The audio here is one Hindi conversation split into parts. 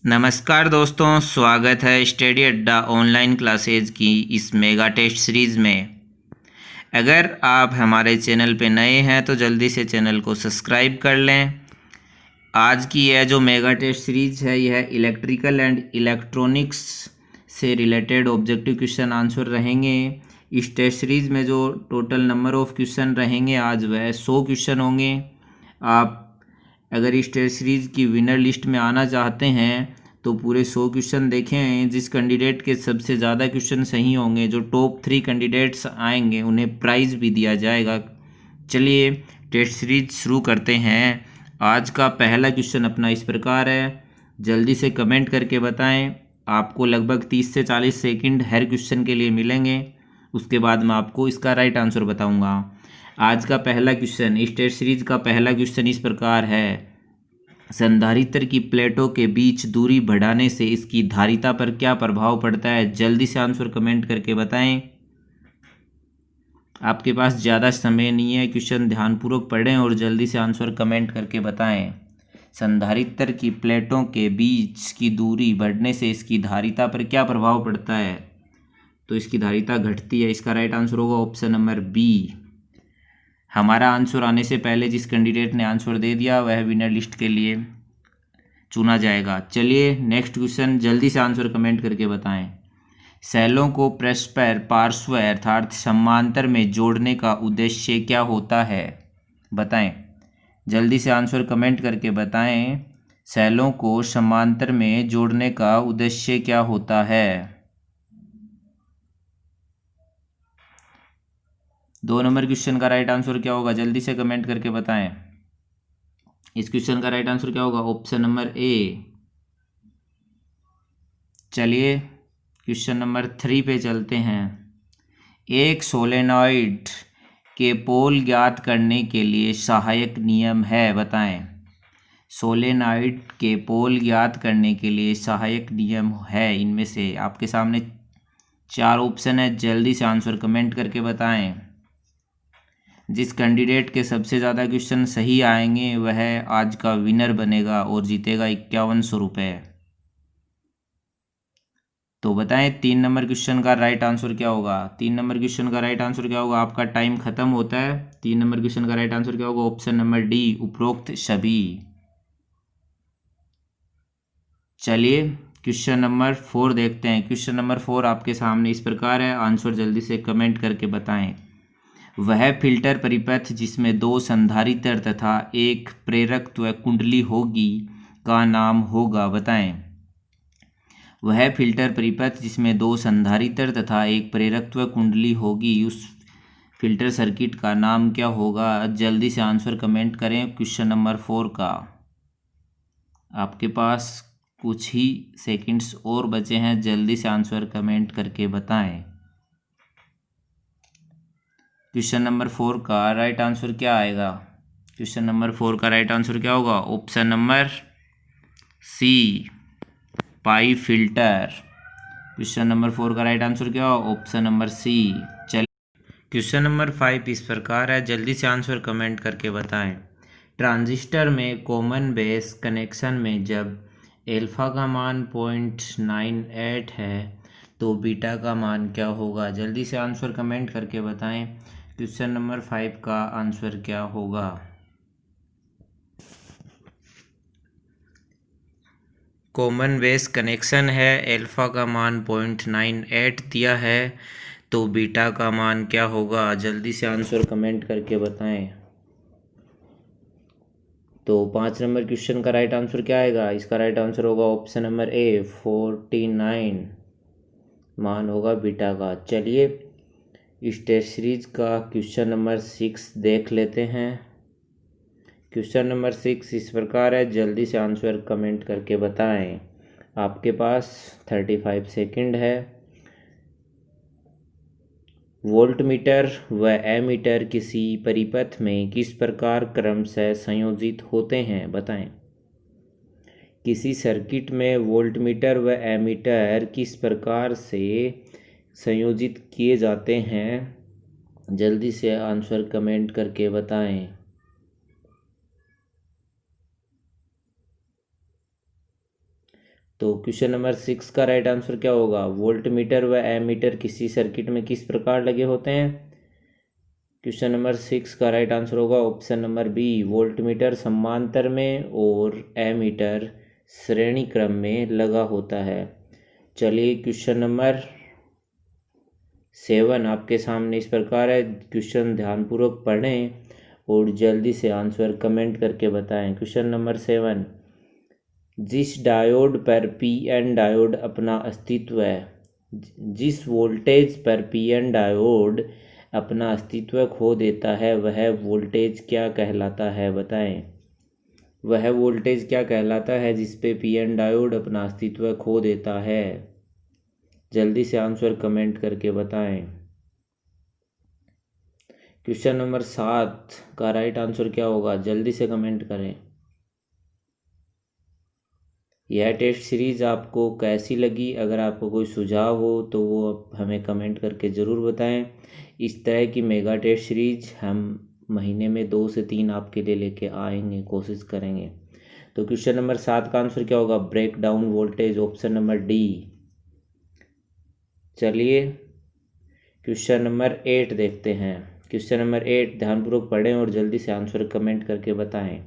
नमस्कार दोस्तों, स्वागत है स्टडी अड्डा ऑनलाइन क्लासेज की इस मेगा टेस्ट सीरीज़ में। अगर आप हमारे चैनल पे नए हैं तो जल्दी से चैनल को सब्सक्राइब कर लें। आज की यह जो मेगा टेस्ट सीरीज़ है यह इलेक्ट्रिकल एंड इलेक्ट्रॉनिक्स से रिलेटेड ऑब्जेक्टिव क्वेश्चन आंसर रहेंगे। इस टेस्ट सीरीज़ में जो टोटल नंबर ऑफ़ क्वेश्चन रहेंगे आज वह 100 क्वेश्चन होंगे। आप अगर इस टेस्ट सीरीज़ की विनर लिस्ट में आना चाहते हैं तो पूरे 100 क्वेश्चन देखें। जिस कैंडिडेट के सबसे ज़्यादा क्वेश्चन सही होंगे, जो टॉप 3 कैंडिडेट्स आएंगे, उन्हें प्राइज़ भी दिया जाएगा। चलिए टेस्ट सीरीज शुरू करते हैं। आज का पहला क्वेश्चन अपना इस प्रकार है, जल्दी से कमेंट करके बताएं। आपको लगभग 30 से 40 सेकंड हर क्वेश्चन के लिए मिलेंगे। उसके बाद मैं आपको इसका राइट आंसर बताऊंगा। आज का पहला क्वेश्चन, इस टेस्ट सीरीज का पहला क्वेश्चन इस प्रकार है, संधारित्र की प्लेटों के बीच दूरी बढ़ाने से इसकी धारिता पर क्या प्रभाव पड़ता है? जल्दी से आंसर कमेंट करके बताएं। आपके पास ज़्यादा समय नहीं है, क्वेश्चन ध्यानपूर्वक पढ़ें और जल्दी से आंसर कमेंट करके बताएं। संधारित्र की प्लेटों के बीच की दूरी बढ़ने से इसकी धारिता पर क्या प्रभाव पड़ता है? तो इसकी धारिता घटती है। इसका राइट आंसर होगा ऑप्शन नंबर बी। हमारा आंसर आने से पहले जिस कैंडिडेट ने आंसर दे दिया वह विनर लिस्ट के लिए चुना जाएगा। चलिए नेक्स्ट क्वेश्चन, जल्दी से आंसर कमेंट करके बताएं। सेलों को परस्पर पार्श्व अर्थात समांतर में जोड़ने का उद्देश्य क्या होता है? बताएं। जल्दी से आंसर कमेंट करके बताएं। सेलों को समांतर में जोड़ने का उद्देश्य क्या होता है? 2 नंबर क्वेश्चन का राइट आंसर क्या होगा? जल्दी से कमेंट करके बताएं। इस क्वेश्चन का राइट आंसर क्या होगा? Option number A. चलिए क्वेश्चन नंबर 3 पे चलते हैं। एक सोलेनॉइड के पोल ज्ञात करने के लिए सहायक नियम है, बताएं। सोलेनॉइड के पोल ज्ञात करने के लिए सहायक नियम है, इनमें से आपके सामने 4 ऑप्शन है। जल्दी से आंसर कमेंट करके बताएं। जिस कैंडिडेट के सबसे ज़्यादा क्वेश्चन सही आएंगे वह आज का विनर बनेगा और जीतेगा 5100 रुपये। तो बताएं 3 नंबर क्वेश्चन का राइट आंसर क्या होगा? 3 नंबर क्वेश्चन का राइट आंसर क्या होगा? आपका टाइम खत्म होता है। 3 नंबर क्वेश्चन का राइट आंसर क्या होगा? ऑप्शन नंबर डी, उपरोक्त सभी। चलिए क्वेश्चन नंबर 4 देखते हैं। क्वेश्चन नंबर 4 आपके सामने इस प्रकार है, आंसर जल्दी से कमेंट करके बताएं। वह फिल्टर परिपथ जिसमें 2 संधारित्र तथा एक प्रेरकत्व कुंडली होगी का नाम होगा, बताएं। वह फिल्टर परिपथ जिसमें 2 संधारित्र तथा एक प्रेरकत्व कुंडली होगी, उस फिल्टर सर्किट का नाम क्या होगा? जल्दी से आंसर कमेंट करें क्वेश्चन नंबर 4 का। आपके पास कुछ ही सेकंड्स और बचे हैं, जल्दी से आंसर कमेंट करके बताएं। क्वेश्चन नंबर 4 का राइट आंसर क्या आएगा? क्वेश्चन नंबर 4 का राइट आंसर क्या होगा? Option number C, pi filter. Question number 4 का राइट आंसर क्या होगा? Option number C. चलिए क्वेश्चन नंबर 5 इस प्रकार है, जल्दी से आंसर कमेंट करके बताएं। ट्रांजिस्टर में कॉमन बेस कनेक्शन में जब एल्फा का मान 0.98 है तो बीटा का मान क्या होगा? जल्दी से आंसर कमेंट करके बताएं। क्वेश्चन नंबर 5 का आंसर क्या होगा? कॉमन बेस कनेक्शन है, एल्फा का मान 0.98 दिया है, तो बीटा का मान क्या होगा? जल्दी से आंसर कमेंट करके बताएं। तो 5 नंबर क्वेश्चन का राइट आंसर क्या आएगा? इसका राइट आंसर होगा ऑप्शन नंबर ए, 49 मान होगा बीटा का। चलिए इस टेस्ट सीरीज का क्वेश्चन नंबर 6 देख लेते हैं। क्वेश्चन नंबर 6 इस प्रकार है, जल्दी से आंसर कमेंट करके बताएं। आपके पास 35 सेकंड है। वोल्टमीटर व एमीटर किसी परिपथ में किस प्रकार क्रमशः संयोजित होते हैं, बताएं। किसी सर्किट में वोल्टमीटर व एमीटर किस प्रकार से संयोजित किए जाते हैं? जल्दी से आंसर कमेंट करके बताएं। तो क्वेश्चन नंबर 6 का राइट आंसर क्या होगा? वोल्ट मीटर व एमीटर किसी सर्किट में किस प्रकार लगे होते हैं? क्वेश्चन नंबर 6 का राइट आंसर होगा option number B, voltmeter समांतर में और एमीटर श्रेणी क्रम में लगा होता है। चलिए क्वेश्चन नंबर 7 आपके सामने इस प्रकार है। क्वेश्चन ध्यानपूर्वक पढ़ें और जल्दी से आंसर कमेंट करके बताएं। क्वेश्चन नंबर 7, जिस डायोड पर पीएन डायोड अपना अस्तित्व है, जिस वोल्टेज पर पीएन डायोड अपना अस्तित्व खो देता है वह वोल्टेज क्या कहलाता है? बताएं। वह वोल्टेज क्या कहलाता है जिस पे पीएन डायोड अपना अस्तित्व खो देता है? जल्दी से आंसर कमेंट करके बताएं। क्वेश्चन नंबर 7 का राइट आंसर क्या होगा? जल्दी से कमेंट करें। यह टेस्ट सीरीज़ आपको कैसी लगी? अगर आपको कोई सुझाव हो तो वो हमें कमेंट करके ज़रूर बताएं। इस तरह की मेगा टेस्ट सीरीज हम महीने में 2 से 3 आपके लिए लेके आएंगे, कोशिश करेंगे। तो क्वेश्चन नंबर 7 का आंसर क्या होगा? Breakdown voltage, option number D. चलिए क्वेश्चन नंबर 8 देखते हैं। क्वेश्चन नंबर 8 ध्यानपूर्वक पढ़ें और जल्दी से आंसर कमेंट करके बताएं।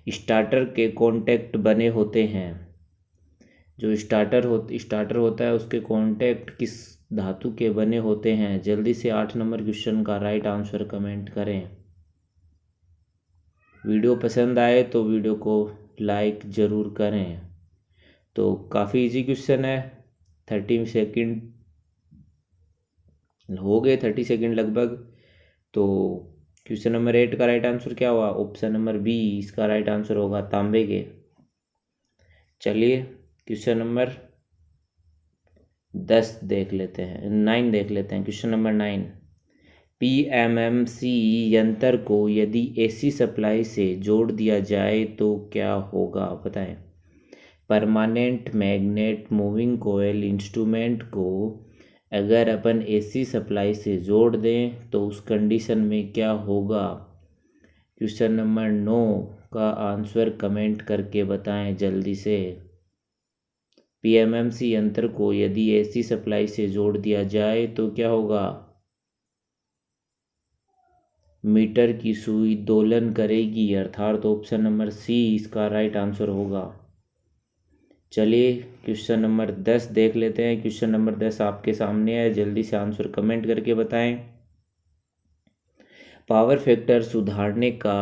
स्टार्टर के कॉन्टैक्ट बने होते हैं। जो स्टार्टर होता है उसके कॉन्टैक्ट किस धातु के बने होते हैं? जल्दी से 8 नंबर क्वेश्चन का राइट आंसर कमेंट करें। वीडियो पसंद आए तो वीडियो को लाइक ज़रूर करें। तो काफ़ी इजी क्वेश्चन है। 30 सेकंड हो गए, 30 सेकंड लगभग। तो क्वेश्चन नंबर 8 का राइट आंसर क्या हुआ? ऑप्शन नंबर बी इसका राइट आंसर होगा, तांबे के। चलिए क्वेश्चन नंबर 9 देख लेते हैं। क्वेश्चन नंबर 9, पीएमएमसी यंत्र को यदि एसी सप्लाई से जोड़ दिया जाए तो क्या होगा? बताएं। Permanent magnet moving coil instrument को अगर अपन एसी सप्लाई से जोड़ दें तो उस कंडीशन में क्या होगा? क्वेश्चन नंबर 9 का आंसर कमेंट करके बताएं जल्दी से। पीएमएमसी यंत्र को यदि एसी सप्लाई से जोड़ दिया जाए तो क्या होगा? मीटर की सुई दोलन करेगी, अर्थात ऑप्शन नंबर सी इसका राइट आंसर होगा। चलिए क्वेश्चन नंबर 10 देख लेते हैं। क्वेश्चन नंबर 10 आपके सामने है, जल्दी से आंसर कमेंट करके बताएं। पावर फैक्टर सुधारने का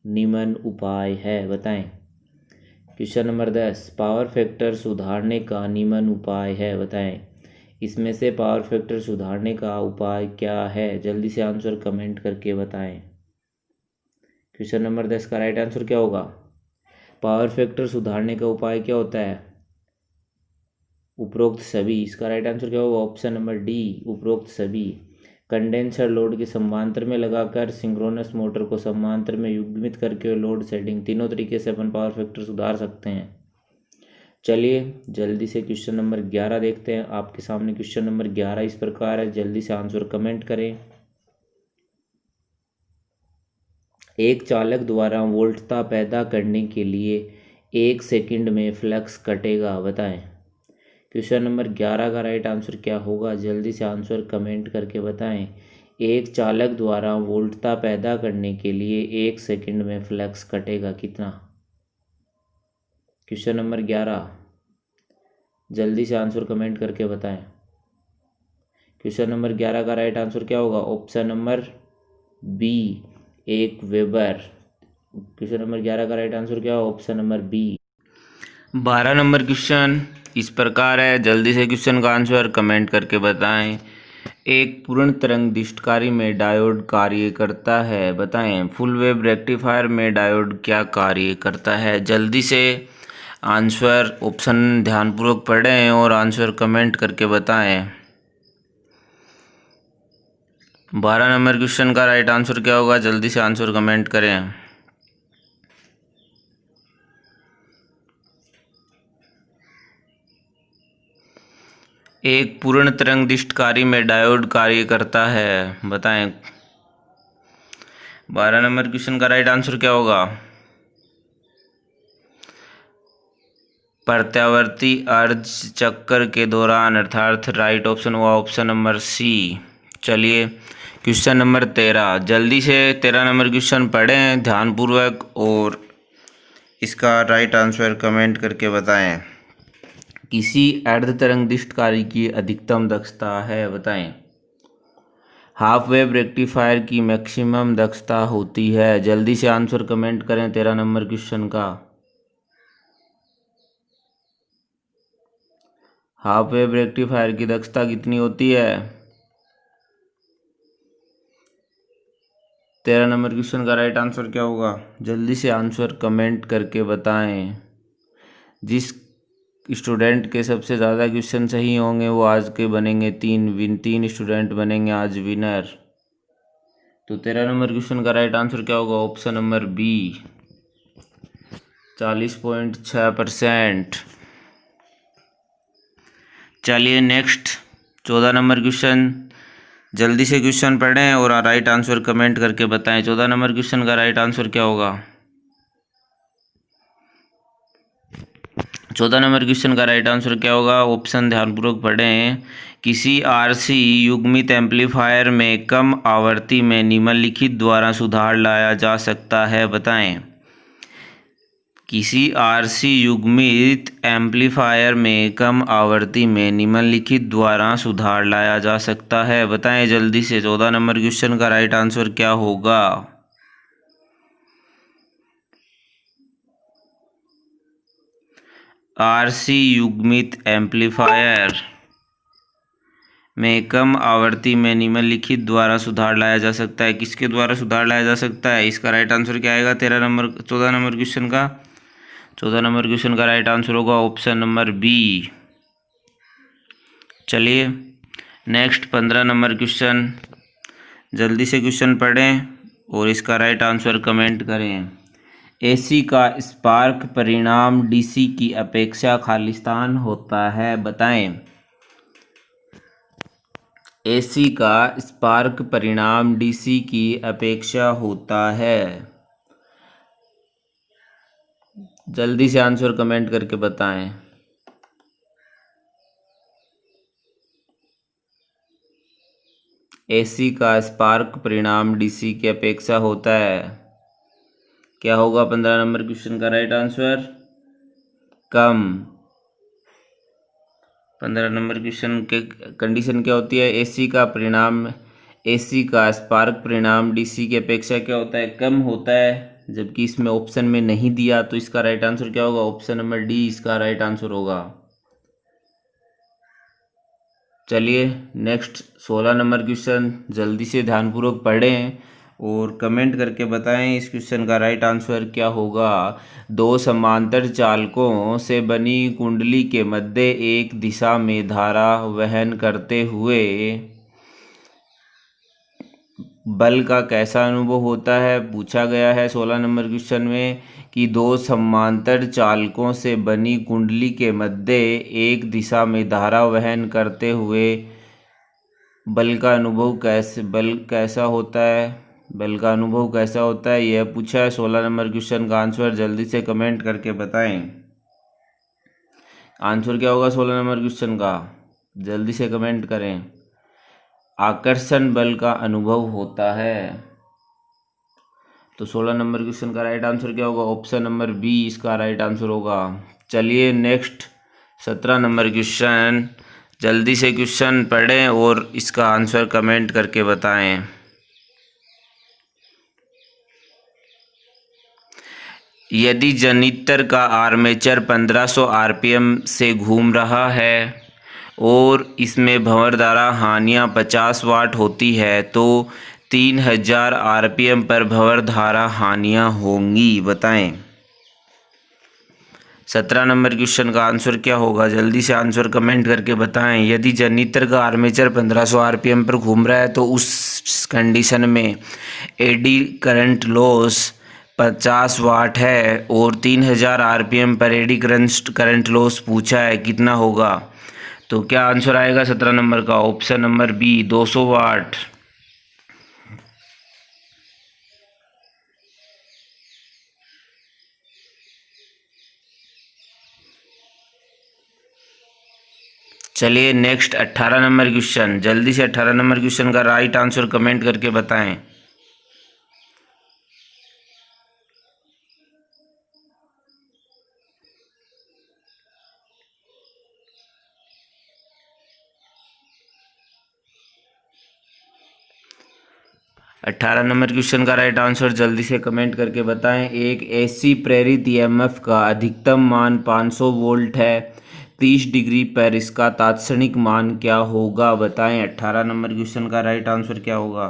निम्न उपाय है, बताएं। क्वेश्चन नंबर 10, पावर फैक्टर सुधारने का निम्न उपाय है, बताएं। इसमें से पावर फैक्टर सुधारने का उपाय क्या है? जल्दी से आंसर कमेंट करके बताएं। क्वेश्चन नंबर 10 का राइट आंसर क्या होगा? पावर फैक्टर सुधारने का उपाय क्या होता है? उपरोक्त सभी। इसका राइट आंसर क्या होगा? ऑप्शन नंबर डी, उपरोक्त सभी। कंडेंसर लोड के समांतर में लगाकर सिंक्रोनस मोटर को समांतर में युग्मित करके लोड सेटिंग, तीनों तरीके से अपन पावर फैक्टर सुधार सकते हैं। चलिए जल्दी से क्वेश्चन नंबर 11 देखते हैं। आपके सामने क्वेश्चन नंबर 11 इस प्रकार है, जल्दी से आंसर कमेंट करें। एक चालक द्वारा वोल्टता पैदा करने के लिए 1 सेकंड में फ्लक्स कटेगा, बताएं। क्वेश्चन नंबर 11 का राइट आंसर क्या होगा? जल्दी से आंसर कमेंट करके बताएं। एक चालक द्वारा वोल्टता पैदा करने के लिए 1 सेकंड में फ्लक्स कटेगा, कितना? क्वेश्चन नंबर 11 जल्दी से आंसर कमेंट करके बताएं। क्वेश्चन नंबर 11 का राइट आंसर क्या होगा? Option number B, 1 weber. Question number 11 का राइट आंसर क्या होगा? Option number B. 12 number question इस प्रकार है, जल्दी से क्वेश्चन का आंसर कमेंट करके बताएं। एक पूर्ण तरंग दीप्तकारी में डायोड कार्य करता है, बताएं। फुल वेव रेक्टिफायर में डायोड क्या कार्य करता है? जल्दी से आंसर ऑप्शन ध्यानपूर्वक पढ़ें और आंसर कमेंट करके बताएं। 12 नंबर क्वेश्चन का राइट आंसर क्या होगा? जल्दी से आंसर कमेंट करें। एक पूर्ण तरंग दीप्तकारी में डायोड कार्य करता है, बताएं। 12 नंबर क्वेश्चन का राइट आंसर क्या होगा? प्रत्यावर्ती अर्ध चक्कर के दौरान, अर्थात राइट ऑप्शन हुआ ऑप्शन नंबर सी। चलिए क्वेश्चन नंबर 13, जल्दी से 13 नंबर क्वेश्चन पढ़ें ध्यानपूर्वक और इसका राइट आंसर कमेंट करके बताएं। किसी अर्धतरंगिष्टकारी की अधिकतम दक्षता है, बताएं। हाफ वेव रेक्टिफायर की मैक्सिमम दक्षता होती है, जल्दी से आंसर कमेंट करें 13 नंबर क्वेश्चन का। हाफ वेव रेक्टिफायर की दक्षता कितनी होती है? 13 नंबर क्वेश्चन का राइट आंसर क्या होगा? जल्दी से आंसर कमेंट करके बताएं। जिस स्टूडेंट के सबसे ज़्यादा क्वेश्चन सही होंगे वो आज के बनेंगे तीन स्टूडेंट बनेंगे आज विनर। तो 13 नंबर क्वेश्चन का राइट आंसर क्या होगा? Option number B, 40.6%। चलिए नेक्स्ट 14 नंबर क्वेश्चन, जल्दी से क्वेश्चन पढ़ें और राइट आंसर कमेंट करके बताएं। 14 नंबर क्वेश्चन का राइट आंसर क्या होगा? 14 नंबर क्वेश्चन का राइट आंसर क्या होगा? ऑप्शन ध्यानपूर्वक पढ़ें। किसी आरसी युग्मित एम्पलीफायर में कम आवृत्ति में निम्नलिखित द्वारा सुधार लाया जा सकता है, बताएं। किसी आरसी युग्मित एम्पलीफायर में कम आवृत्ति में निम्नलिखित द्वारा सुधार लाया जा सकता है, बताएं जल्दी से। 14 नंबर क्वेश्चन का राइट आंसर क्या होगा? आरसी युग्मित एम्पलीफायर में कम आवृत्ति में निम्नलिखित द्वारा सुधार लाया जा सकता है। किसके द्वारा सुधार लाया जा सकता है? इसका राइट आंसर क्या आएगा 14 नंबर क्वेश्चन का? 14 नंबर क्वेश्चन का राइट आंसर होगा ऑप्शन नंबर बी। चलिए नेक्स्ट 15 नंबर क्वेश्चन, जल्दी से क्वेश्चन पढ़ें और इसका राइट आंसर कमेंट करें। एसी का स्पार्क परिणाम डीसी की अपेक्षा खालिस्तान होता है, बताएं। एसी का स्पार्क परिणाम डीसी की अपेक्षा होता है, जल्दी से आंसर कमेंट करके बताएं। एसी का स्पार्क परिणाम डीसी की अपेक्षा होता है, क्या होगा 15 नंबर क्वेश्चन का राइट आंसर? कम। 15 नंबर क्वेश्चन के कंडीशन क्या होती है? एसी का स्पार्क परिणाम डीसी की अपेक्षा क्या होता है? कम होता है, जबकि इसमें ऑप्शन में नहीं दिया, तो इसका राइट आंसर क्या होगा? ऑप्शन नंबर डी इसका राइट आंसर होगा। चलिए नेक्स्ट 16 नंबर क्वेश्चन, जल्दी से ध्यानपूर्वक पढ़ें और कमेंट करके बताएं इस क्वेश्चन का राइट आंसर क्या होगा। दो समांतर चालकों से बनी कुंडली के मध्य एक दिशा में धारा वहन करते हुए बल का कैसा अनुभव होता है, पूछा गया है 16 नंबर क्वेश्चन में कि दो समांतर चालकों से बनी कुंडली के मध्य एक दिशा में धारा वहन करते हुए बल का अनुभव कैसा होता है, यह पूछा है 16 नंबर क्वेश्चन का आंसर। जल्दी से कमेंट करके बताएं आंसर क्या होगा 16 नंबर क्वेश्चन का, जल्दी से कमेंट करें। आकर्षण बल का अनुभव होता है। तो 16 नंबर क्वेश्चन का राइट आंसर क्या होगा? ऑप्शन नंबर बी इसका राइट आंसर होगा। चलिए नेक्स्ट 17 नंबर क्वेश्चन, जल्दी से क्वेश्चन पढ़ें और इसका आंसर कमेंट करके बताएं। यदि जनरेटर का आर्मेचर 1500 आरपीएम से घूम रहा है और इसमें भंवर धारा हानियाँ 50 वाट होती है तो 3000 आरपीएम पर भंवर धारा हानियाँ होंगी, बताएं। 17 नंबर क्वेश्चन का आंसर क्या होगा? जल्दी से आंसर कमेंट करके बताएं। यदि जनरेटर का आर्मेचर 1500 आरपीएम पर घूम रहा है तो उस कंडीशन में एडी करंट लॉस 50 वाट है और 3000 आरपीएम पर एडी करंट लॉस पूछा है, कितना होगा? तो क्या आंसर आएगा 17 नंबर का? ऑप्शन नंबर बी 200 वाट। चलिए नेक्स्ट 18 नंबर क्वेश्चन, जल्दी से 18 नंबर क्वेश्चन का राइट आंसर कमेंट करके बताएं। अट्ठारह नंबर क्वेश्चन का राइट आंसर जल्दी से कमेंट करके बताएं। एक एसी प्रेरित ईएमएफ का अधिकतम मान 500 वोल्ट है, 30 डिग्री पर इसका तात्क्षणिक मान क्या होगा बताएं। 18 नंबर क्वेश्चन का राइट आंसर क्या होगा।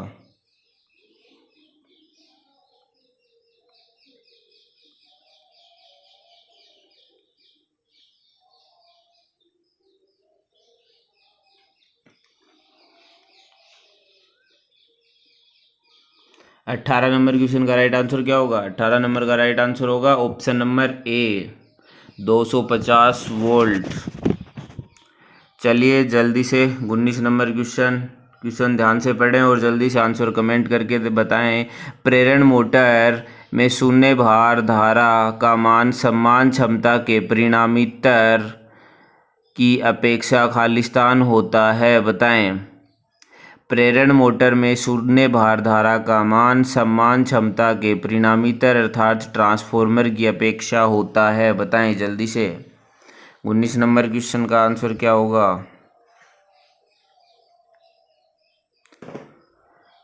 अट्ठारह नंबर क्वेश्चन का राइट आंसर क्या होगा। 18 नंबर का राइट आंसर होगा ऑप्शन नंबर ए, 250 वोल्ट। चलिए जल्दी से 19 नंबर क्वेश्चन ध्यान से पढ़ें और जल्दी से आंसर कमेंट करके बताएं। प्रेरण मोटर में शून्य भार धारा का मान समान क्षमता के परिणामीतर की अपेक्षा खालिस्तान होता है बताएं। प्रेरण मोटर में शून्य भार धारा का मान समान क्षमता के परिणामीतर अर्थात ट्रांसफॉर्मर की अपेक्षा होता है बताएं जल्दी से। 19 नंबर क्वेश्चन का आंसर क्या होगा।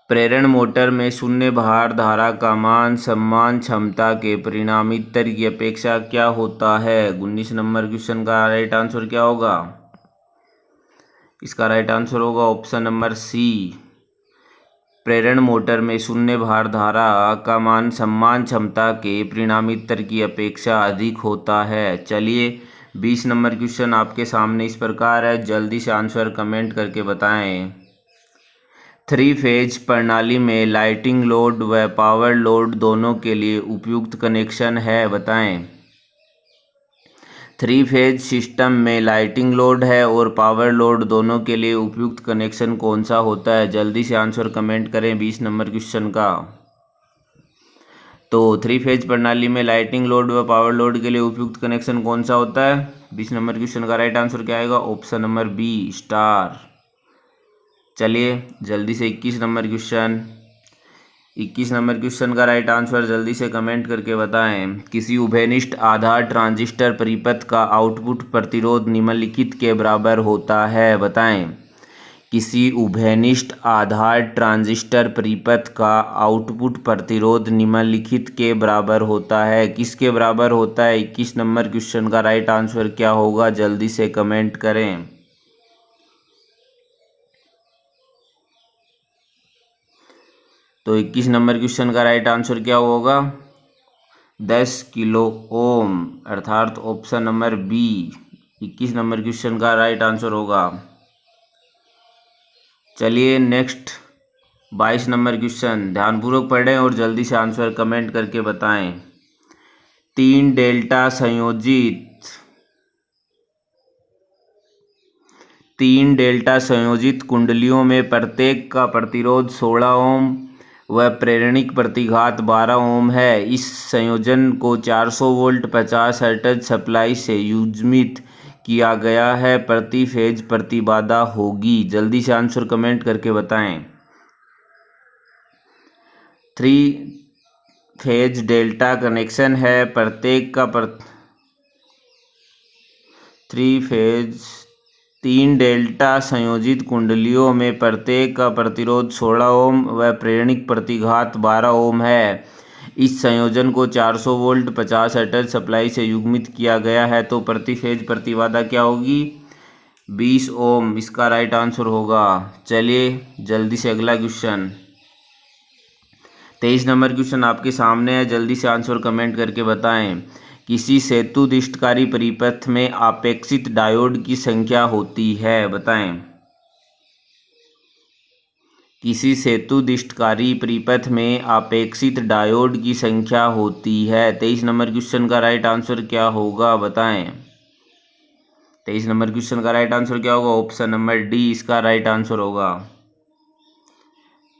प्रेरण मोटर में शून्य भार धारा का मान समान क्षमता के परिणामीतर की अपेक्षा क्या होता है। 19 नंबर क्वेश्चन का राइट आंसर क्या होगा। इसका राइट आंसर होगा ऑप्शन नंबर सी, प्रेरण मोटर में शून्य भार धारा का मान समान क्षमता के परिणामीतर की अपेक्षा अधिक होता है। चलिए 20 नंबर क्वेश्चन आपके सामने इस प्रकार है, जल्दी से आंसर कमेंट करके बताएं। 3 फेज प्रणाली में लाइटिंग लोड व पावर लोड दोनों के लिए उपयुक्त कनेक्शन है बताएं। 3 फेज सिस्टम में लाइटिंग लोड है और पावर लोड दोनों के लिए उपयुक्त कनेक्शन कौन सा होता है। जल्दी से आंसर कमेंट करें 20 नंबर क्वेश्चन का। तो 3 फेज प्रणाली में लाइटिंग लोड व पावर लोड के लिए उपयुक्त कनेक्शन कौन सा होता है। 20 नंबर क्वेश्चन का राइट आंसर क्या आएगा, ऑप्शन नंबर बी, स्टार। चलिए जल्दी से 21 नंबर क्वेश्चन का राइट आंसर जल्दी से कमेंट करके बताएं। किसी उभयनिष्ठ आधार ट्रांजिस्टर परिपथ का आउटपुट प्रतिरोध निम्नलिखित के बराबर होता है बताएं। किसी उभयनिष्ठ आधार ट्रांजिस्टर परिपथ का आउटपुट प्रतिरोध निम्नलिखित के बराबर होता है, किसके बराबर होता है। 21 नंबर क्वेश्चन का राइट आंसर क्या होगा, जल्दी से कमेंट करें। तो 21 नंबर क्वेश्चन का राइट आंसर क्या होगा, 10 किलो ओम, अर्थात option number B 21 number question का राइट आंसर होगा। चलिए नेक्स्ट 22 नंबर क्वेश्चन ध्यानपूर्वक पढ़ें और जल्दी से आंसर कमेंट करके बताएं। 3 डेल्टा संयोजित कुंडलियों में प्रत्येक का प्रतिरोध 16 ओम व प्रेरणिक प्रतिघात 12 ओम है। इस संयोजन को 400 वोल्ट 50 हर्ट्ज सप्लाई से युग्मित किया गया है, प्रति फेज प्रतिबाधा होगी। जल्दी से आंसर कमेंट करके बताएं। 3 फेज डेल्टा कनेक्शन है, प्रत्येक का 3 डेल्टा संयोजित कुंडलियों में प्रत्येक का प्रतिरोध 16 ओम व प्रेरणिक प्रतिघात 12 ओम है। इस संयोजन को 400 वोल्ट 50 हर्ट्ज सप्लाई से युग्मित किया गया है, तो प्रति फेज प्रतिबाधा क्या होगी, 20 ओम। इसका राइट आंसर होगा। चलिए जल्दी से अगला क्वेश्चन 23 नंबर क्वेश्चन आपके सामने है, जल्दी से आंसर कमेंट करके बताएं। किसी सेतुदिष्टकारी परिपथ में आपेक्षित डायोड की संख्या होती है बताएं। किसी सेतुदिष्टकारी परिपथ में आपेक्षित डायोड की संख्या होती है। 23 नंबर क्वेश्चन का राइट आंसर क्या होगा बताएं। 23 नंबर क्वेश्चन का राइट आंसर क्या होगा, ऑप्शन नंबर डी इसका राइट आंसर होगा।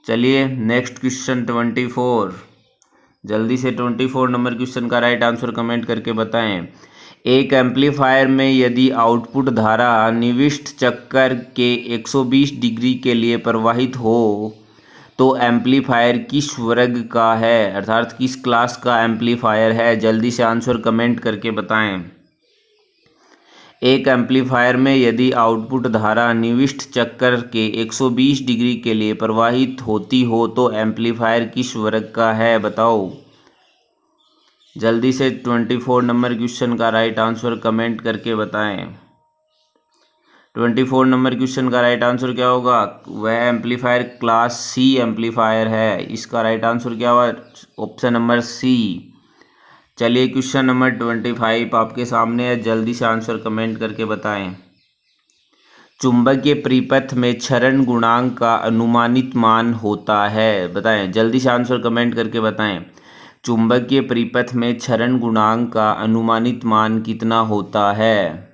चलिए नेक्स्ट क्वेश्चन 24, जल्दी से 24 नंबर क्वेश्चन का राइट आंसर कमेंट करके बताएं। एक एम्पलीफायर में यदि आउटपुट धारा निविष्ट चक्कर के 120 डिग्री के लिए प्रवाहित हो तो एम्पलीफायर किस वर्ग का है, अर्थात किस क्लास का एम्पलीफायर है। जल्दी से आंसर कमेंट करके बताएं। एक एम्पलीफायर में यदि आउटपुट धारा निविष्ट चक्कर के 120 डिग्री के लिए प्रवाहित होती हो तो एम्पलीफायर किस वर्ग का है, बताओ। जल्दी से 24 नंबर क्वेश्चन का राइट आंसर कमेंट करके बताएं। 24 नंबर क्वेश्चन का राइट आंसर क्या होगा, वह एम्पलीफायर क्लास सी एम्पलीफायर है। इसका राइट आंसर क्या हुआ, ऑप्शन नंबर सी। चलिए क्वेश्चन नंबर 25 आपके सामने है, जल्दी से आंसर कमेंट करके बताएं। चुंबकीय परिपथ में क्षरण गुणांक का अनुमानित मान होता है, बताएं। जल्दी से आंसर कमेंट करके बताएं। चुंबकीय परिपथ में क्षरण गुणांक का अनुमानित मान कितना होता है।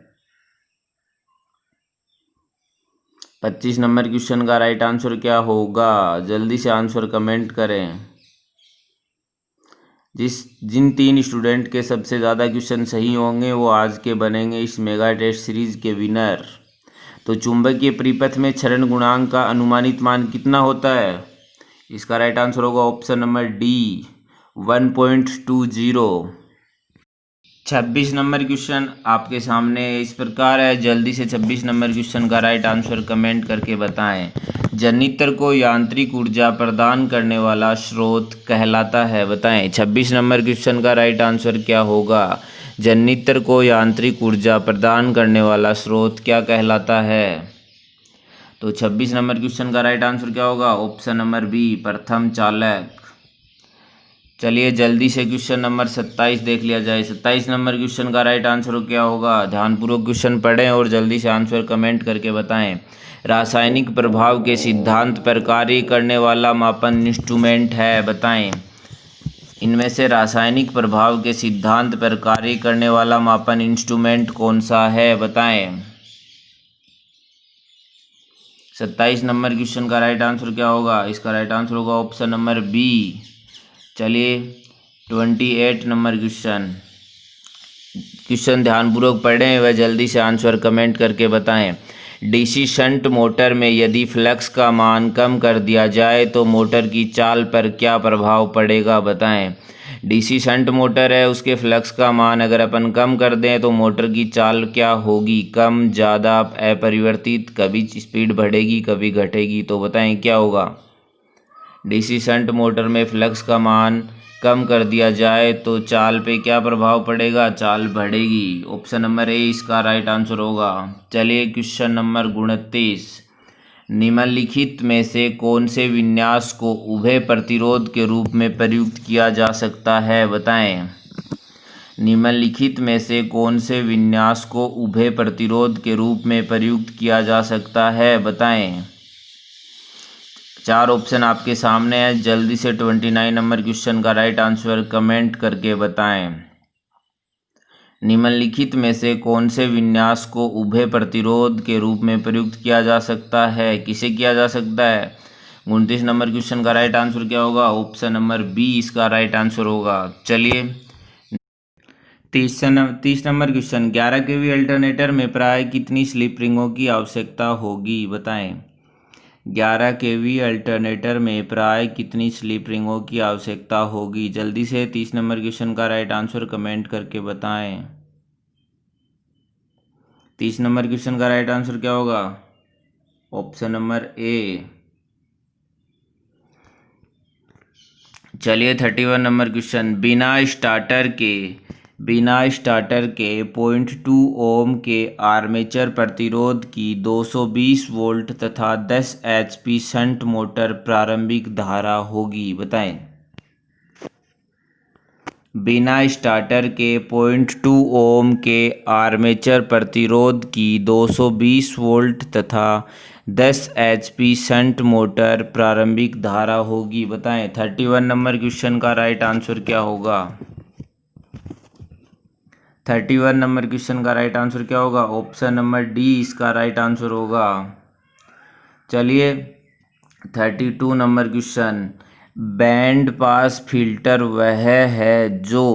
25 नंबर क्वेश्चन का राइट आंसर क्या होगा, जल्दी से आंसर कमेंट करें। जिन 3 स्टूडेंट के सबसे ज़्यादा क्वेश्चन सही होंगे वो आज के बनेंगे इस मेगा टेस्ट सीरीज के विनर। तो चुंबकीय परिपथ में क्षरण गुणांक का अनुमानित मान कितना होता है, इसका राइट आंसर होगा option number D, 1.20। 26 number question आपके सामने इस प्रकार है, जल्दी से 26 नंबर क्वेश्चन का राइट आंसर कमेंट करके बताएं। जनरेटर को यांत्रिक ऊर्जा प्रदान करने वाला स्रोत कहलाता है, बताएं। 26 नंबर क्वेश्चन का राइट आंसर क्या होगा, जनरेटर को यांत्रिक ऊर्जा प्रदान करने वाला स्रोत क्या कहलाता है। तो 26 नंबर क्वेश्चन का राइट आंसर क्या होगा, ऑप्शन नंबर बी, प्रथम चालक। चलिए जल्दी से क्वेश्चन नंबर 27 देख लिया जाए। 27 नंबर क्वेश्चन का राइट आंसर क्या होगा, ध्यानपूर्वक क्वेश्चन पढ़ें और जल्दी से आंसर कमेंट करके बताएं। रासायनिक प्रभाव के सिद्धांत पर कार्य करने वाला मापन इंस्ट्रूमेंट है, बताएं। इनमें से रासायनिक प्रभाव के सिद्धांत पर कार्य करने वाला मापन इंस्ट्रूमेंट कौन सा है, बताएं। 27 नंबर क्वेश्चन का राइट आंसर क्या होगा, इसका राइट आंसर होगा ऑप्शन नंबर बी। चलिए 28 नंबर क्वेश्चन ध्यानपूर्वक पढ़ें व जल्दी से आंसर कमेंट करके बताएं। डीसी शंट मोटर में यदि फ्लक्स का मान कम कर दिया जाए तो मोटर की चाल पर क्या प्रभाव पड़ेगा, बताएं। डीसी शंट मोटर है, उसके फ्लक्स का मान अगर अपन कम कर दें तो मोटर की चाल क्या होगी, कम, ज़्यादा, अपरिवर्तित, कभी स्पीड बढ़ेगी कभी घटेगी, तो बताएं क्या होगा। डीसी शंट मोटर में फ्लक्स का मान कम कर दिया जाए तो चाल पे क्या प्रभाव पड़ेगा, चाल बढ़ेगी। ऑप्शन नंबर ए इसका राइट आंसर होगा। चलिए क्वेश्चन नंबर 29, निम्नलिखित में से कौन से विन्यास को उभय प्रतिरोध के रूप में प्रयुक्त किया जा सकता है, बताएं। निम्नलिखित में से कौन से विन्यास को उभय प्रतिरोध के रूप में प्रयुक्त किया जा सकता है, बताएं। 4 ऑप्शन आपके सामने है, जल्दी से 29 नंबर क्वेश्चन का राइट आंसर कमेंट करके बताएं। निम्नलिखित में से कौन से विन्यास को उभय प्रतिरोध के रूप में प्रयुक्त किया जा सकता है, किसे किया जा सकता है। 29 नंबर क्वेश्चन का राइट आंसर क्या होगा, ऑप्शन नंबर बी इसका राइट आंसर होगा। चलिए 30 नंबर क्वेश्चन, 11 केवी अल्टरनेटर में प्राय कितनी स्लिप रिंगों की आवश्यकता होगी, बताएं। 11 केवी अल्टरनेटर में प्राय कितनी स्लिप रिंगों की आवश्यकता होगी। जल्दी से 30 नंबर क्वेश्चन का राइट आंसर कमेंट करके बताएं। 30 नंबर क्वेश्चन का राइट आंसर क्या होगा, ऑप्शन नंबर ए। चलिए 31 नंबर क्वेश्चन, बिना स्टार्टर के 0.2 ओम के आर्मेचर प्रतिरोध की 220 वोल्ट तथा 10 HP शंट मोटर प्रारंभिक धारा होगी, बताएं। बिना स्टार्टर के 0.2 ओम के आर्मेचर प्रतिरोध की 220 वोल्ट तथा 10 HP शंट मोटर प्रारंभिक धारा होगी, बताएं। 31 नंबर क्वेश्चन का राइट आंसर क्या होगा। 31 नंबर क्वेश्चन का राइट आंसर क्या होगा, ऑप्शन नंबर डी इसका राइट आंसर होगा। चलिए 32 number question, band pass filter वह है जो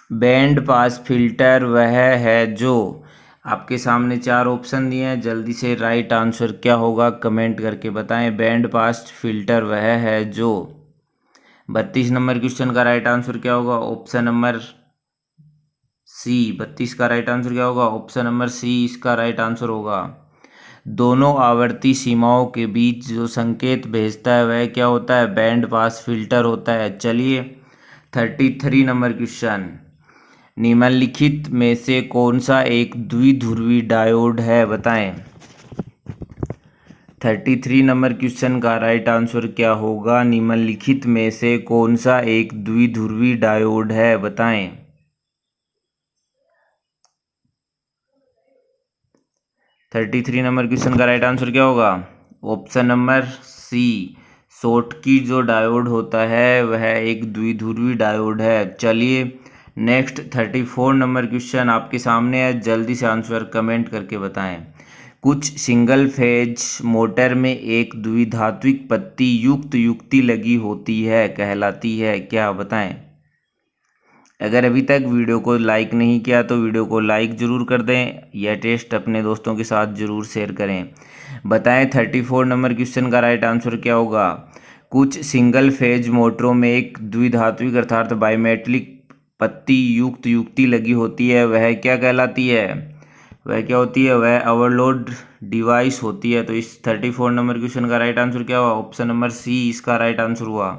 बैंड पास फिल्टर वह है जो, आपके सामने चार ऑप्शन दिए हैं, जल्दी से राइट आंसर क्या होगा कमेंट करके बताएं। बैंड पास फिल्टर वह है जो, 32 नंबर क्वेश्चन का राइट आंसर क्या होगा? ऑप्शन नंबर सी। 32 का राइट आंसर क्या होगा? ऑप्शन नंबर सी इसका राइट आंसर होगा। दोनों आवर्ती सीमाओं के बीच जो संकेत भेजता है वह क्या होता है? बैंड पास फिल्टर होता है। चलिए 33 नंबर क्वेश्चन, निम्नलिखित में से कौन सा एक द्विध्रुवी डायोड है? बताएं। 33 नंबर क्वेश्चन का राइट आंसर क्या होगा? निम्नलिखित में से कौन सा एक द्विध्रुवी डायोड है? बताएं। 33 नंबर क्वेश्चन का राइट आंसर क्या होगा? ऑप्शन नंबर सी, शॉटकी जो डायोड होता है वह एक द्विध्रुवी डायोड है। चलिए नेक्स्ट 34 नंबर क्वेश्चन आपके सामने है, जल्दी से आंसर कमेंट करके बताएं। कुछ सिंगल फेज मोटर में एक द्विधात्विक पत्ती युक्त युक्ति लगी होती है, कहलाती है क्या? बताएं। अगर अभी तक वीडियो को लाइक नहीं किया तो वीडियो को लाइक ज़रूर कर दें, यह टेस्ट अपने दोस्तों के साथ ज़रूर शेयर करें। बताएं 34 नंबर क्वेश्चन का राइट आंसर क्या होगा? कुछ सिंगल फेज मोटरों में एक द्विधात्विक अर्थात बाइमेटलिक पत्ती युक्त युक्ति लगी होती है, वह क्या कहलाती है? वह क्या होती है? वह ओवरलोड डिवाइस होती है। तो इस 34 नंबर क्वेश्चन का राइट आंसर क्या हुआ? ऑप्शन नंबर सी इसका राइट आंसर हुआ।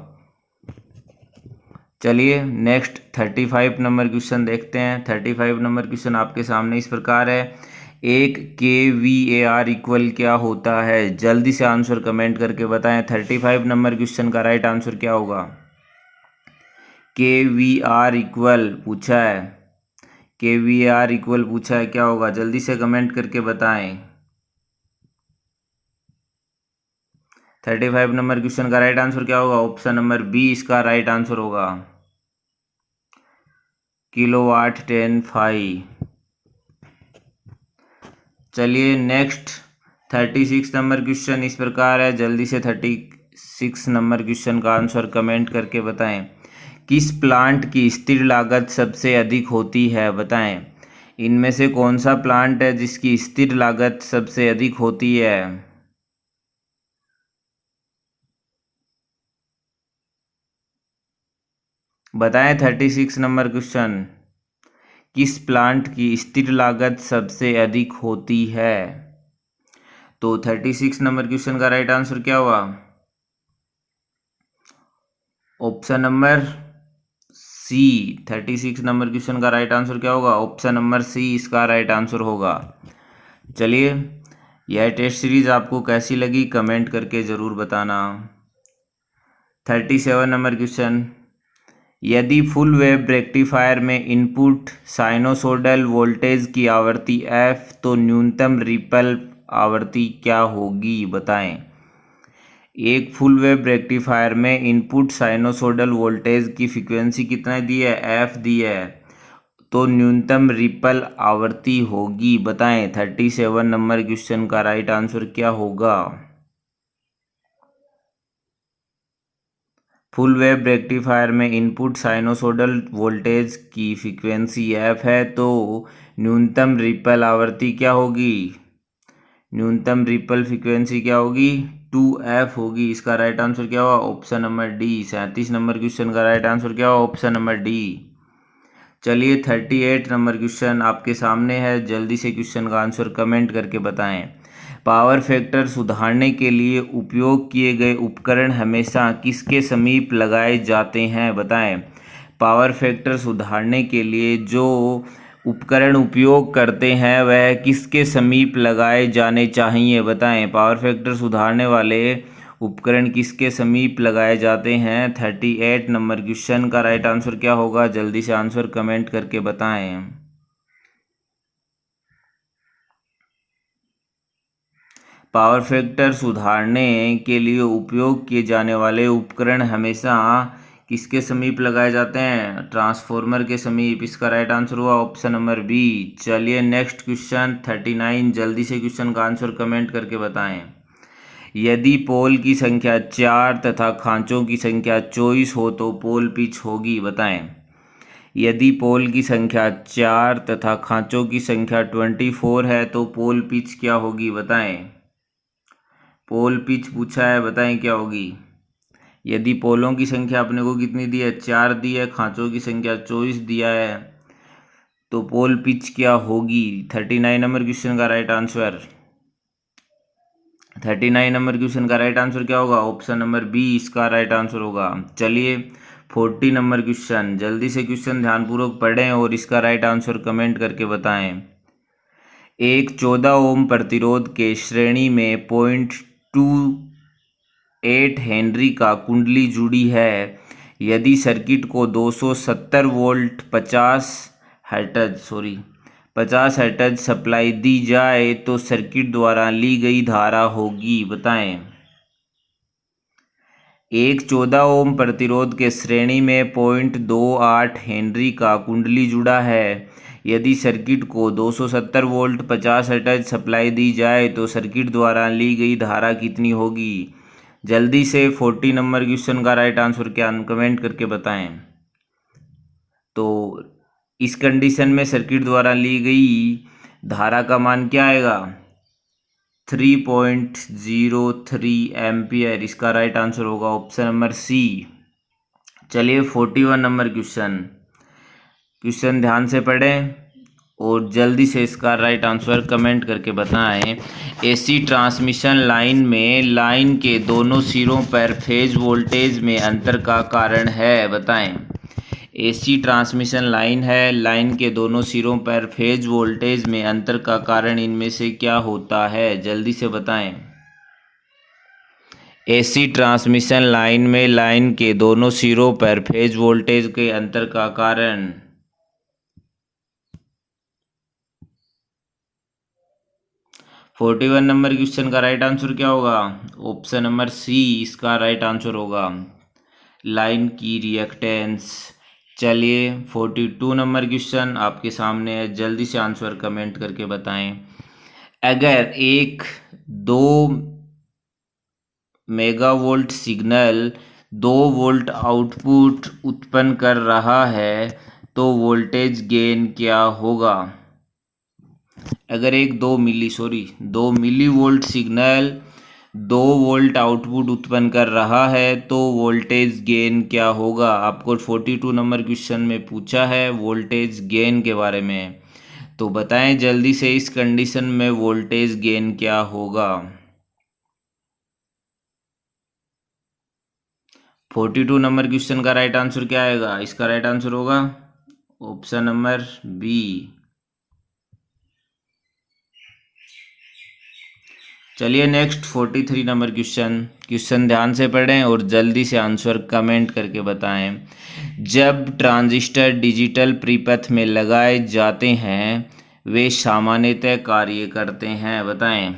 चलिए नेक्स्ट 35 नंबर क्वेश्चन देखते हैं। 35 नंबर क्वेश्चन आपके सामने इस प्रकार है, एक kVAR इक्वल क्या होता है? जल्दी से आंसर कमेंट करके बताएं। 35 नंबर क्वेश्चन का राइट आंसर क्या होगा? kVAR इक्वल पूछा है, kVAR इक्वल पूछा है, क्या होगा? जल्दी से कमेंट करके बताएं। 35 नंबर क्वेश्चन का राइट आंसर क्या होगा? ऑप्शन नंबर बी इसका राइट आंसर होगा, किलोवाट 10 चलिए नेक्स्ट 36 नंबर क्वेश्चन इस प्रकार है, जल्दी से 36 नंबर क्वेश्चन का आंसर कमेंट करके बताएं। किस प्लांट की स्थिर लागत सबसे अधिक होती है? बताएं। इनमें से कौन सा प्लांट है जिसकी स्थिर लागत सबसे अधिक होती है? बताएं 36 नंबर क्वेश्चन, किस प्लांट की स्थिर लागत सबसे अधिक होती है? तो 36 नंबर क्वेश्चन का राइट आंसर क्या हुआ? Option number C. 36 number question का राइट आंसर क्या होगा? ऑप्शन नंबर सी इसका राइट आंसर होगा। चलिए यह टेस्ट सीरीज आपको कैसी लगी कमेंट करके ज़रूर बताना। 37 नंबर क्वेश्चन, यदि फुल वेव रेक्टिफायर में इनपुट साइनोसोडल वोल्टेज की आवृत्ति f तो न्यूनतम रिपल आवृत्ति क्या होगी? बताएं। एक फुल वेव रेक्टिफायर में इनपुट साइनोसोडल वोल्टेज की फ्रीक्वेंसी कितना दी है? f दी है, तो न्यूनतम रिपल आवृत्ति होगी। बताएं 37 नंबर क्वेश्चन का राइट आंसर क्या होगा? फुल वेव रेक्टिफायर में इनपुट साइनोसोडल वोल्टेज की फ्रीक्वेंसी f है, तो न्यूनतम रिपल आवृत्ति क्या होगी? न्यूनतम रिपल फ्रीक्वेंसी क्या होगी? 2f होगी। इसका राइट आंसर क्या हुआ? Option number D. 37 number question का राइट आंसर क्या हुआ? Option number D. चलिए 38 नंबर क्वेश्चन आपके सामने है, जल्दी से क्वेश्चन का आंसर कमेंट करके बताएं। पावर फैक्टर सुधारने के लिए उपयोग किए गए उपकरण हमेशा किसके समीप लगाए जाते हैं? बताएं। पावर फैक्टर सुधारने के लिए जो उपकरण उपयोग करते हैं वह किसके समीप लगाए जाने चाहिए? बताएं। पावर फैक्टर सुधारने वाले उपकरण किसके समीप लगाए जाते हैं? 38 नंबर क्वेश्चन का राइट आंसर क्या होगा? जल्दी से आंसर कमेंट करके बताएं। पावर फैक्टर सुधारने के लिए उपयोग किए जाने वाले उपकरण हमेशा किसके समीप लगाए जाते हैं? ट्रांसफॉर्मर के समीप। इसका राइट आंसर हुआ ऑप्शन नंबर बी। चलिए नेक्स्ट क्वेश्चन 39, जल्दी से क्वेश्चन का आंसर कमेंट करके बताएं। यदि पोल की संख्या 4 तथा खांचों की संख्या 24 हो तो पोल पिच होगी? बताएं। यदि पोल की संख्या 4 तथा खांचों की संख्या 24 है तो पोल पिच क्या होगी बताएं। पोल पिच पूछा है, बताएं क्या होगी। यदि पोलों की संख्या अपने को कितनी दी है, 4 दी है, खांचों की संख्या 24 दिया है, तो पोल पिच क्या होगी। 39 नंबर क्वेश्चन का राइट आंसर 39 नंबर क्वेश्चन का राइट आंसर क्या होगा, ऑप्शन नंबर बी इसका राइट आंसर होगा। चलिए 40 नंबर क्वेश्चन, जल्दी से क्वेश्चन ध्यानपूर्वक पढ़ें और इसका राइट आंसर कमेंट करके बताएं। एक 14 ओम प्रतिरोध के श्रेणी में 0.28 हेनरी का कुंडली जुड़ी है। यदि सर्किट को 270 वोल्ट 50 हर्ट्ज सप्लाई दी जाए तो सर्किट द्वारा ली गई धारा होगी, बताएं। एक 14 ओम प्रतिरोध के श्रेणी में 0.28 हेनरी का कुंडली जुड़ा है। यदि सर्किट को 270 वोल्ट 50 हर्ट्ज सप्लाई दी जाए तो सर्किट द्वारा ली गई धारा कितनी होगी। जल्दी से 40 नंबर क्वेश्चन का राइट आंसर क्या कमेंट करके बताएं। तो इस कंडीशन में सर्किट द्वारा ली गई धारा का मान क्या आएगा, 3.03 एम्पियर। इसका राइट आंसर होगा ऑप्शन नंबर सी। चलिए 41 नंबर क्वेश्चन ध्यान से पढ़ें और जल्दी से इसका राइट आंसर कमेंट करके बताएं। एसी ट्रांसमिशन लाइन में लाइन के दोनों सिरों पर फेज वोल्टेज में अंतर का कारण है, बताएं। एसी ट्रांसमिशन लाइन है, लाइन के दोनों सिरों पर फेज वोल्टेज में अंतर का कारण इनमें से क्या होता है, जल्दी से बताएं। एसी ट्रांसमिशन लाइन में लाइन के दोनों सिरों पर फेज वोल्टेज के अंतर का कारण 41 नंबर क्वेश्चन का राइट आंसर क्या होगा, ऑप्शन नंबर सी इसका राइट आंसर होगा, लाइन की रिएक्टेंस। चलिए 42 नंबर क्वेश्चन आपके सामने है, जल्दी से आंसर कमेंट करके बताएं। अगर एक 2 मेगावोल्ट सिग्नल 2 वोल्ट आउटपुट उत्पन्न कर रहा है तो वोल्टेज गेन क्या होगा। अगर एक 2 millivolt signal 2 volt output उत्पन्न कर रहा है तो वोल्टेज गेन क्या होगा। आपको 42 नंबर क्वेश्चन में पूछा है वोल्टेज गेन के बारे में, तो बताएं जल्दी से इस कंडीशन में वोल्टेज गेन क्या होगा। 42 नंबर क्वेश्चन का राइट आंसर क्या आएगा, इसका राइट आंसर होगा ऑप्शन नंबर बी। चलिए नेक्स्ट 43 नंबर क्वेश्चन ध्यान से पढ़ें और जल्दी से आंसर कमेंट करके बताएं। जब ट्रांजिस्टर डिजिटल परिपथ में लगाए जाते हैं वे सामान्यतः कार्य करते हैं, बताएं।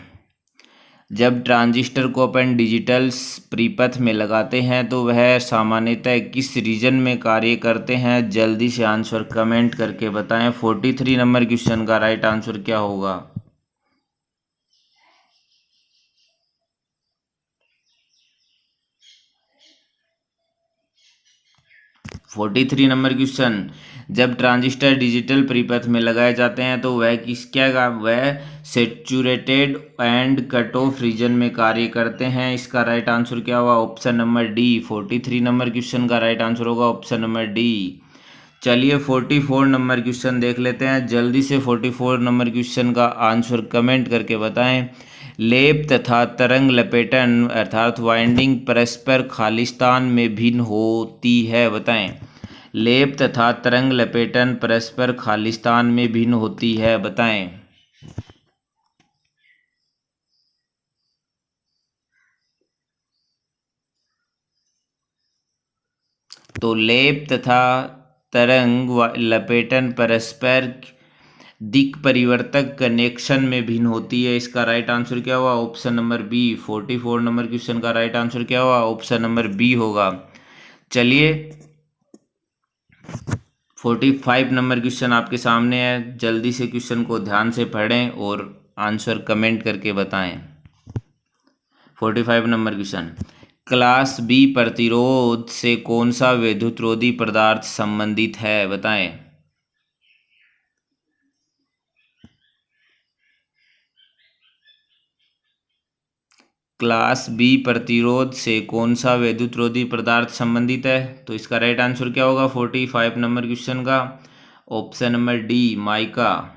जब ट्रांजिस्टर को अपन डिजिटल परिपथ में लगाते हैं तो वह सामान्यतः किस रीजन में कार्य करते हैं, जल्दी से आंसर कमेंट करके बताएं। 43 नंबर क्वेश्चन का राइट आंसर क्या होगा। 43 नंबर क्वेश्चन, जब ट्रांजिस्टर डिजिटल परिपथ में लगाए जाते हैं तो वह saturated and cut off region में कार्य करते हैं। इसका राइट आंसर क्या होगा, option number D. 43 number question का राइट आंसर होगा ऑप्शन नंबर डी। चलिए 44 नंबर क्वेश्चन देख लेते हैं, जल्दी से 44 नंबर क्वेश्चन का आंसर कमेंट करके बताएं। लेप तथा तरंग लपेटन अर्थात वाइंडिंग परस्पर खालिस्तान में भिन्न होती है, बताएं। लेप तथा तरंग लपेटन परस्पर खालिस्तान में भिन्न होती है, बताएं। तो लेप तथा तरंग लपेटन परस्पर दिक् परिवर्तक कनेक्शन में भिन्न होती है। इसका राइट आंसर क्या हुआ, option number B. 44 number question का राइट आंसर क्या हुआ, ऑप्शन नंबर बी होगा। चलिए 45 नंबर क्वेश्चन आपके सामने है, जल्दी से क्वेश्चन को ध्यान से पढ़ें और आंसर कमेंट करके बताएं। 45 नंबर क्वेश्चन, क्लास बी प्रतिरोध से कौन सा विद्युतरोधी पदार्थ संबंधित है, बताएं। क्लास बी प्रतिरोध से कौन सा विद्युतरोधी पदार्थ संबंधित है, तो इसका राइट आंसर क्या होगा 45 नंबर क्वेश्चन का? Option number D, mica.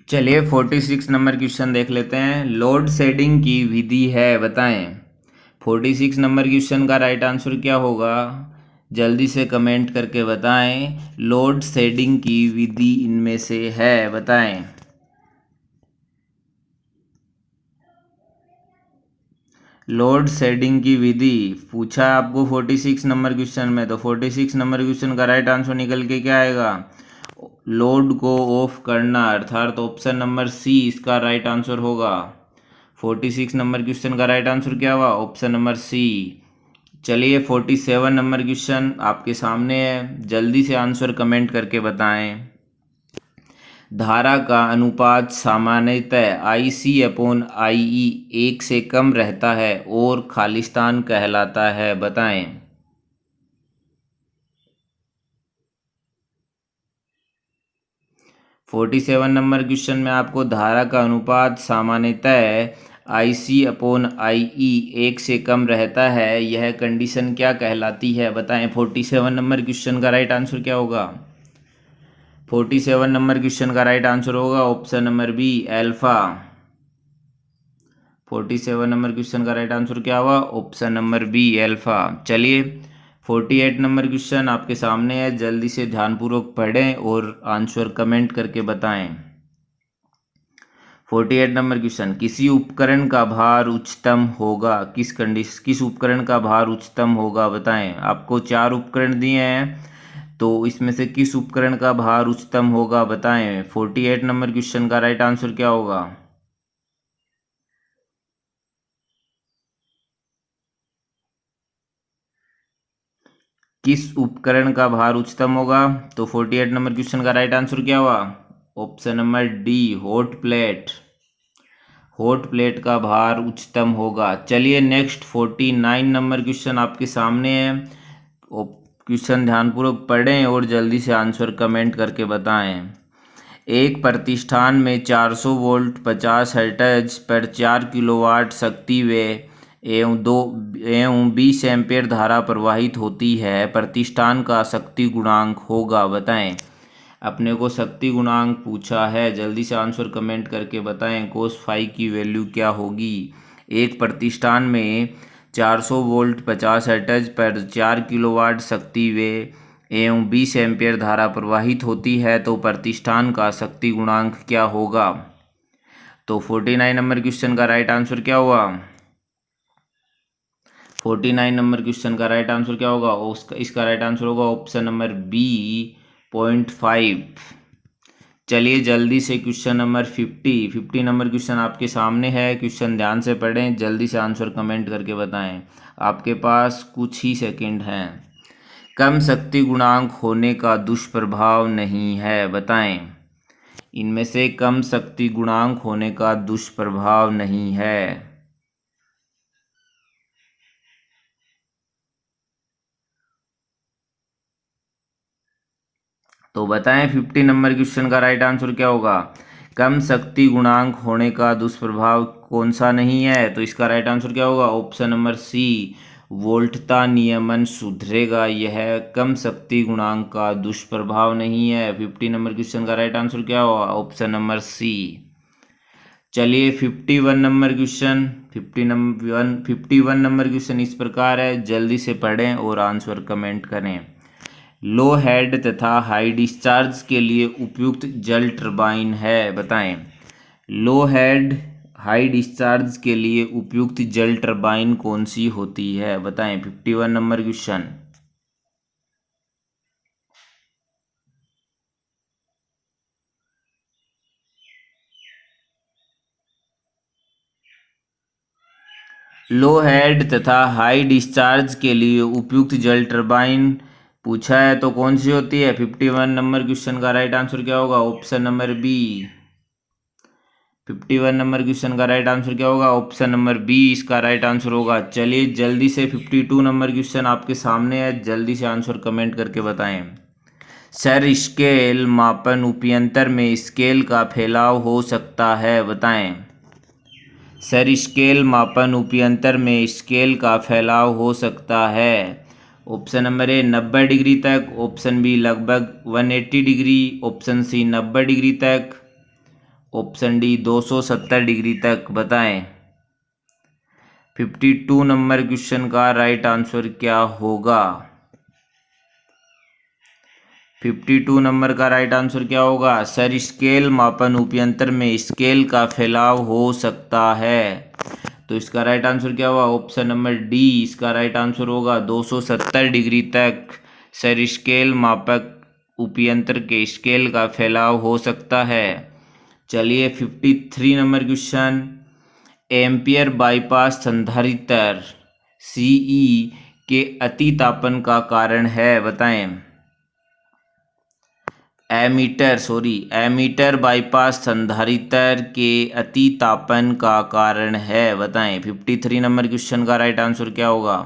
चलिए 46 नंबर क्वेश्चन देख लेते हैं। लोड शेडिंग की विधि है, बताएं। 46 नंबर क्वेश्चन का राइट आंसर क्या होगा, जल्दी से कमेंट करके बताएं। लोड शेडिंग की विधि इनमें से है, बताएं। लोड शेडिंग की विधि पूछा है आपको 46 नंबर क्वेश्चन में, तो 46 नंबर क्वेश्चन का राइट आंसर निकल के क्या आएगा, लोड को ऑफ करना, अर्थात ऑप्शन नंबर सी इसका राइट आंसर होगा। 46 नंबर क्वेश्चन का राइट आंसर क्या हुआ, ऑप्शन नंबर सी। चलिए 47 नंबर क्वेश्चन आपके सामने है, जल्दी से आंसर कमेंट करके बताएं। धारा का अनुपात सामान्यतः IC/IE 1 से कम रहता है और खालिस्तान कहलाता है, बताएं। फोर्टी सेवन नंबर क्वेश्चन में आपको धारा का अनुपात सामान्यतः IC/IE 1 से कम रहता है, यह कंडीशन क्या कहलाती है, बताएं। 47 नंबर क्वेश्चन का राइट आंसर क्या होगा, 47 नंबर क्वेश्चन का राइट आंसर होगा option number B, alpha. 47 number question का राइट आंसर क्या हुआ, ऑप्शन नंबर बी, अल्फा। चलिए 48 नंबर क्वेश्चन आपके सामने है, जल्दी से ध्यानपूर्वक पढ़ें और आंसर कमेंट करके बताएं। 48 नंबर क्वेश्चन, किसी उपकरण का भार उच्चतम होगा, किस उपकरण का भार उच्चतम होगा, बताएं। आपको 4 उपकरण दिए हैं, तो इसमें से किस उपकरण का भार उच्चतम होगा, बताएं। 48 नंबर क्वेश्चन का राइट आंसर क्या होगा, किस उपकरण का भार उच्चतम होगा, तो 48 नंबर क्वेश्चन का राइट आंसर क्या हुआ, option number D, hot plate. Hot plate का भार उच्चतम होगा। चलिए नेक्स्ट 49 नंबर क्वेश्चन आपके सामने है, क्वेश्चन ध्यानपूर्वक पढ़ें और जल्दी से आंसर कमेंट करके बताएं। एक प्रतिष्ठान में 400 वोल्ट 50 हर्ट्ज पर 4 किलोवाट शक्ति व एवं 20 एम्पीयर धारा प्रवाहित होती है, प्रतिष्ठान का शक्ति गुणांक होगा, बताएं। अपने को शक्ति गुणांक पूछा है, जल्दी से आंसर कमेंट करके बताएं। कोस फाई की वैल्यू क्या होगी। एक प्रतिष्ठान में 400 वोल्ट 50 हर्ट्ज पर 4 किलोवाट शक्ति व एवं 20 एम्पीयर धारा प्रवाहित होती है, तो प्रतिष्ठान का शक्ति गुणांक क्या होगा। तो 49 नंबर क्वेश्चन का राइट आंसर क्या हुआ, 49 नंबर क्वेश्चन का राइट आंसर क्या होगा, इसका राइट आंसर होगा ऑप्शन नंबर बी, 0.5। चलिए जल्दी से क्वेश्चन नंबर 50 नंबर क्वेश्चन आपके सामने है, क्वेश्चन ध्यान से पढ़ें, जल्दी से आंसर कमेंट करके बताएं। आपके पास कुछ ही सेकंड हैं। कम शक्ति गुणांक होने का दुष्प्रभाव नहीं है, बताएं। इनमें से कम शक्ति गुणांक होने का दुष्प्रभाव नहीं है, तो बताएं 50 नंबर क्वेश्चन का राइट आंसर क्या होगा। कम शक्ति गुणांक होने का दुष्प्रभाव कौन सा नहीं है, तो इसका राइट आंसर क्या होगा, ऑप्शन नंबर सी, वोल्टता नियमन सुधरेगा, यह कम शक्ति गुणांक का दुष्प्रभाव नहीं है। 50 नंबर क्वेश्चन का राइट आंसर क्या होगा, ऑप्शन नंबर सी। चलिए 51 नंबर क्वेश्चन 51 नंबर क्वेश्चन इस प्रकार है, जल्दी से पढ़ें और आंसर कमेंट करें। लो हेड तथा हाई डिस्चार्ज के लिए उपयुक्त जल टरबाइन है, बताएं। लो हेड हाई डिस्चार्ज के लिए उपयुक्त जल टरबाइन कौन सी होती है, बताएं। 51 नंबर क्वेश्चन। लो हेड तथा हाई डिस्चार्ज के लिए उपयुक्त जल टरबाइन पूछा है, तो कौन सी होती है। 51 नंबर क्वेश्चन का राइट आंसर क्या होगा, option number B, 51 number question का राइट आंसर क्या होगा? ऑप्शन नंबर बी इसका राइट आंसर होगा। चलिए जल्दी से 52 नंबर क्वेश्चन आपके सामने है, जल्दी से आंसर कमेंट करके बताएं। सर स्केल मापन उपयंत्र में स्केल का फैलाव हो सकता है, बताएं। सर स्केल मापन उपयंत्र में स्केल का फैलाव हो सकता है। ऑप्शन नंबर ए 90 डिग्री तक, ऑप्शन बी लगभग 180 डिग्री, ऑप्शन सी 90 डिग्री तक, ऑप्शन डी 270 डिग्री तक, बताएं। 52 नंबर क्वेश्चन का राइट आंसर क्या होगा? 52 नंबर का राइट आंसर क्या होगा? सर स्केल मापन उपयंत्र में स्केल का फैलाव हो सकता है। तो इसका राइट आंसर क्या हुआ? ऑप्शन नंबर डी इसका राइट आंसर होगा, 270 डिग्री तक सर स्केल मापक उपयंत्र के स्केल का फैलाव हो सकता है। चलिए 53 नंबर क्वेश्चन, एम्पियर बाईपास संधारित्र सीई के अतितापन का कारण है, बताएं। एमीटर बाईपास संधारित्र के अतितापन का कारण है, बताएं। 53 नंबर क्वेश्चन का राइट आंसर क्या होगा?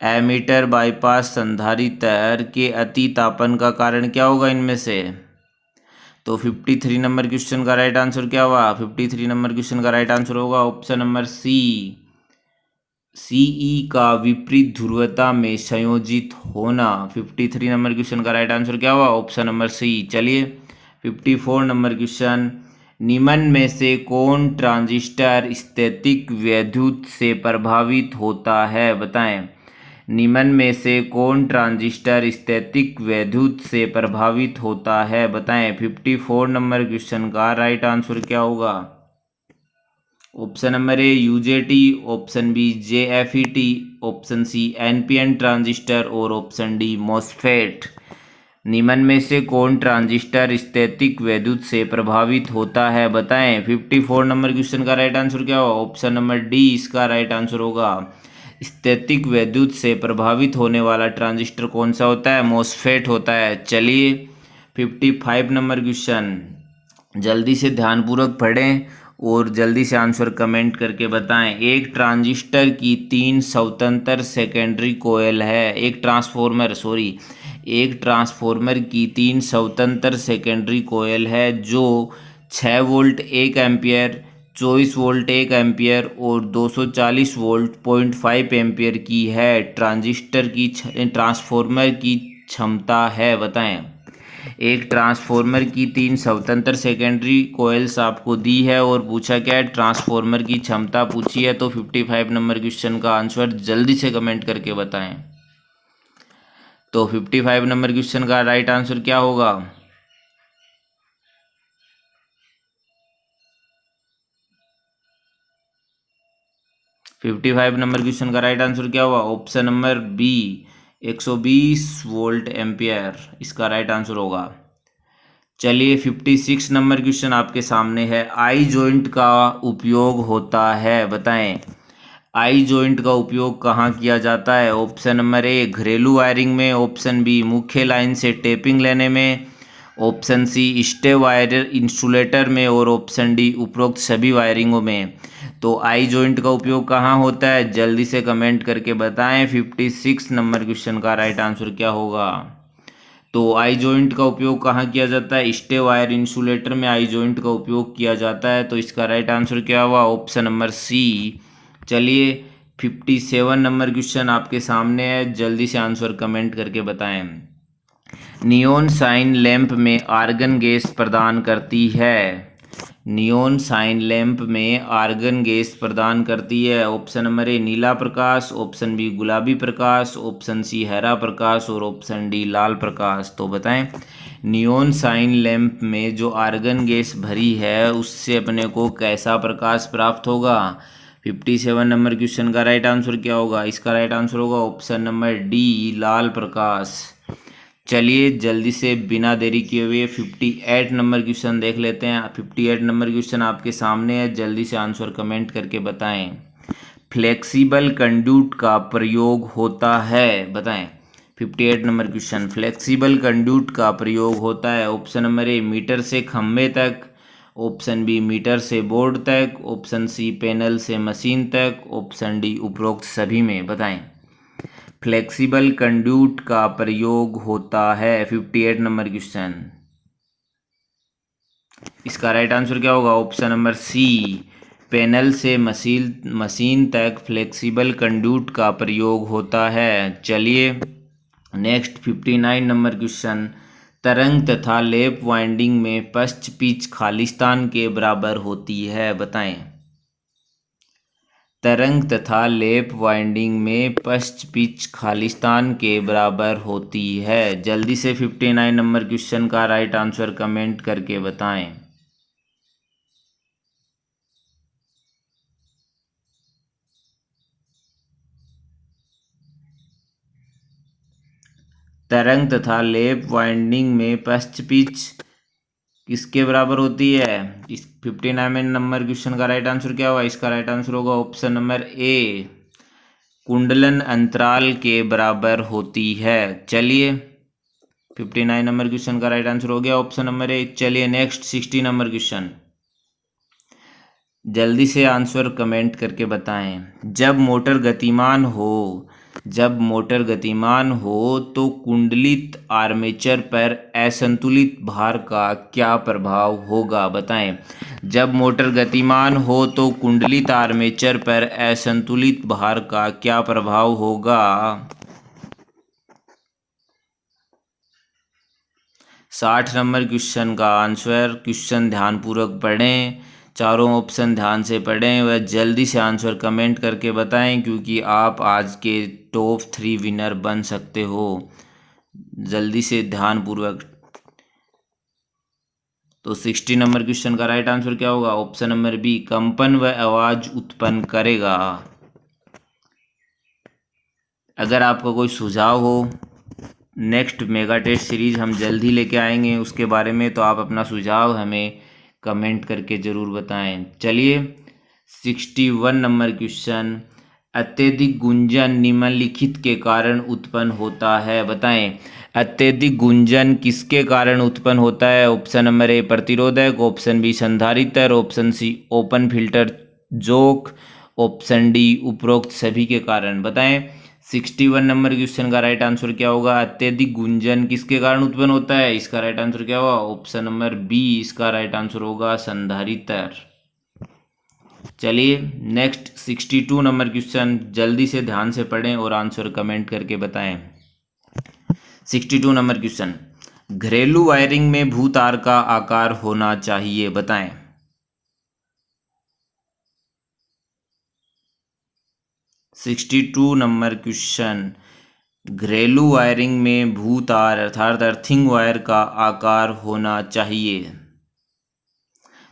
एमीटर बाईपास संधारित्र के अतितापन का कारण क्या होगा इनमें से? तो 53 नंबर क्वेश्चन का राइट आंसर क्या हुआ? 53 नंबर क्वेश्चन का राइट आंसर होगा ऑप्शन नंबर सी, सीई का विपरीत ध्रुवता में संयोजित होना। 53 नंबर क्वेश्चन का राइट आंसर क्या हुआ? Option number C. चलिए 54 नंबर क्वेश्चन, निम्न में से कौन ट्रांजिस्टर स्थैतिक वैद्युत से प्रभावित होता है, बताएं। निम्न में से कौन ट्रांजिस्टर स्थैतिक वैद्युत से प्रभावित होता है, बताएं। 54 नंबर क्वेश्चन का राइट आंसर क्या होगा? Option number A UJT, option B JFET, option C NPN transistor और ऑप्शन डी मॉसफेट। निम्न में से कौन ट्रांजिस्टर स्थैतिक वैद्युत से प्रभावित होता है, बताएं। 54 नंबर क्वेश्चन का राइट आंसर क्या होगा? ऑप्शन नंबर डी इसका राइट आंसर होगा। स्थैतिक वैद्युत से प्रभावित होने वाला ट्रांजिस्टर कौन सा होता है? मॉसफेट होता है। चलिए 55 नंबर क्वेश्चन, जल्दी से ध्यानपूर्वक पढ़ें और जल्दी से आंसर कमेंट करके बताएं। एक ट्रांजिस्टर की 3 स्वतंत्र सेकेंडरी कोयल है। एक ट्रांसफॉर्मर की 3 स्वतंत्र सेकेंडरी कोयल है जो 6 वोल्ट 1 एम्पियर, 24 वोल्ट 1 एम्पियर और 240 वोल्ट 0.5 एम्पियर की है। ट्रांसफॉर्मर की क्षमता है, बताएं। एक ट्रांसफॉर्मर की 3 स्वतंत्र सेकेंडरी कोयल्स आपको दी है और पूछा क्या है? ट्रांसफॉर्मर की क्षमता पूछी है। तो 55 नंबर क्वेश्चन का आंसर जल्दी से कमेंट करके बताएं। तो 55 नंबर क्वेश्चन का राइट आंसर क्या होगा? फिफ्टी फाइव नंबर क्वेश्चन का राइट आंसर क्या हुआ? Option number B 120 volt ampere इसका राइट आंसर होगा। चलिए 56 नंबर क्वेश्चन आपके सामने है, आई जॉइंट का उपयोग होता है, बताएं। आई जॉइंट का उपयोग कहाँ किया जाता है? ऑप्शन नंबर ए घरेलू वायरिंग में, ऑप्शन बी मुख्य लाइन से टेपिंग लेने में, option C stay wire insulator में और ऑप्शन डी उपरोक्त सभी वायरिंगों में। तो आई जॉइंट का उपयोग कहाँ होता है? जल्दी से कमेंट करके बताएं। 56 नंबर क्वेश्चन का राइट आंसर क्या होगा? तो आई जॉइंट का उपयोग कहाँ किया जाता है? स्टे वायर इंसुलेटर में आई जॉइंट का उपयोग किया जाता है। तो इसका राइट आंसर क्या हुआ? Option number C. चलिए 57 नंबर क्वेश्चन आपके सामने है, जल्दी से आंसर कमेंट करके बताएं। नियॉन साइन लैंप में आर्गन गैस प्रदान करती है। नियॉन साइन लैंप में आर्गन गैस प्रदान करती है। ऑप्शन नंबर ए नीला प्रकाश, ऑप्शन बी गुलाबी प्रकाश, ऑप्शन सी हरा प्रकाश और ऑप्शन डी लाल प्रकाश। तो बताएं नियॉन साइन लैंप में जो आर्गन गैस भरी है उससे अपने को कैसा प्रकाश प्राप्त होगा? 57 नंबर क्वेश्चन का राइट आंसर क्या होगा? इसका राइट आंसर होगा ऑप्शन नंबर डी लाल प्रकाश। चलिए जल्दी से बिना देरी किए हुए 58 नंबर क्वेश्चन देख लेते हैं। 58 नंबर क्वेश्चन आपके सामने है, जल्दी से आंसर कमेंट करके बताएं। फ्लेक्सिबल कंडक्ट का प्रयोग होता है, बताएं। 58 नंबर क्वेश्चन, फ्लेक्सिबल कंड्यूट का प्रयोग होता है ऑप्शन नंबर ए मीटर से खंभे तक, ऑप्शन बी मीटर से बोर्ड तक, ऑप्शन सी पैनल से मशीन तक, ऑप्शन डी उपरोक्त सभी में। बताएं। फ्लेक्सिबल कंड्यूट का प्रयोग होता है 58 नंबर क्वेश्चन। इसका राइट आंसर क्या होगा? ऑप्शन नंबर सी पैनल से मशीन तक फ्लेक्सिबल कंड्यूट का प्रयोग होता है। चलिए नेक्स्ट 59 नंबर क्वेश्चन, तरंग तथा लैप वाइंडिंग में पश्च पिच खालिस्तान के बराबर होती है। बताएं। तरंग तथा लैप वाइंडिंग में पश्च पिच खालिस्तान के बराबर होती है। जल्दी से 59 नंबर क्वेश्चन का राइट आंसर कमेंट करके बताएं। तरंग तथा लैप वाइंडिंग में पश्च पिच किसके बराबर होती है? इस 59 नंबर क्वेश्चन का राइट आंसर क्या होगा? इसका राइट आंसर होगा ऑप्शन नंबर ए कुंडलन अंतराल के बराबर होती है। चलिए 59 नंबर क्वेश्चन का राइट आंसर हो गया ऑप्शन नंबर ए। चलिए नेक्स्ट 60 नंबर क्वेश्चन, जल्दी से आंसर कमेंट करके बताएं। जब मोटर गतिमान हो तो कुंडलित आर्मेचर पर असंतुलित भार का क्या प्रभाव होगा? बताएं। जब मोटर गतिमान हो तो कुंडलित आर्मेचर पर असंतुलित भार का क्या प्रभाव होगा? 60 नंबर क्वेश्चन का आंसर, क्वेश्चन ध्यानपूर्वक पढ़ें, चारों ऑप्शन ध्यान से पढ़ें व जल्दी से आंसर कमेंट करके बताएं, क्योंकि आप आज के टॉप 3 विनर बन सकते हो। जल्दी से ध्यानपूर्वक। तो 60 नंबर क्वेश्चन का राइट आंसर क्या होगा? ऑप्शन नंबर बी कंपन व आवाज उत्पन्न करेगा। अगर आपका कोई सुझाव हो, नेक्स्ट मेगा टेस्ट सीरीज हम जल्द ही लेके आएंगे उसके बारे में, तो आप अपना सुझाव हमें कमेंट करके ज़रूर बताएं। चलिए 61 नंबर क्वेश्चन, अत्यधिक गुंजन निम्नलिखित के कारण उत्पन्न होता है। बताएं। अत्यधिक गुंजन किसके कारण उत्पन्न होता है? ऑप्शन नंबर ए प्रतिरोधक, ऑप्शन बी संधारित्र, option C open filter choke, option D उपरोक्त सभी के कारण। बताएं। 61 नंबर क्वेश्चन का राइट आंसर क्या होगा? अत्यधिक गुंजन किसके कारण उत्पन्न होता है? इसका राइट आंसर क्या होगा? ऑप्शन नंबर बी इसका राइट आंसर होगा संधारित्र। चलिए नेक्स्ट 62 नंबर क्वेश्चन, जल्दी से ध्यान से पढ़ें और आंसर कमेंट करके बताएं। 62 नंबर क्वेश्चन, घरेलू वायरिंग में भू तार का आकार होना चाहिए। बताएं। सिक्सटी टू नंबर क्वेश्चन, घरेलू वायरिंग में भू तार अर्थात अर्थिंग वायर का आकार होना चाहिए।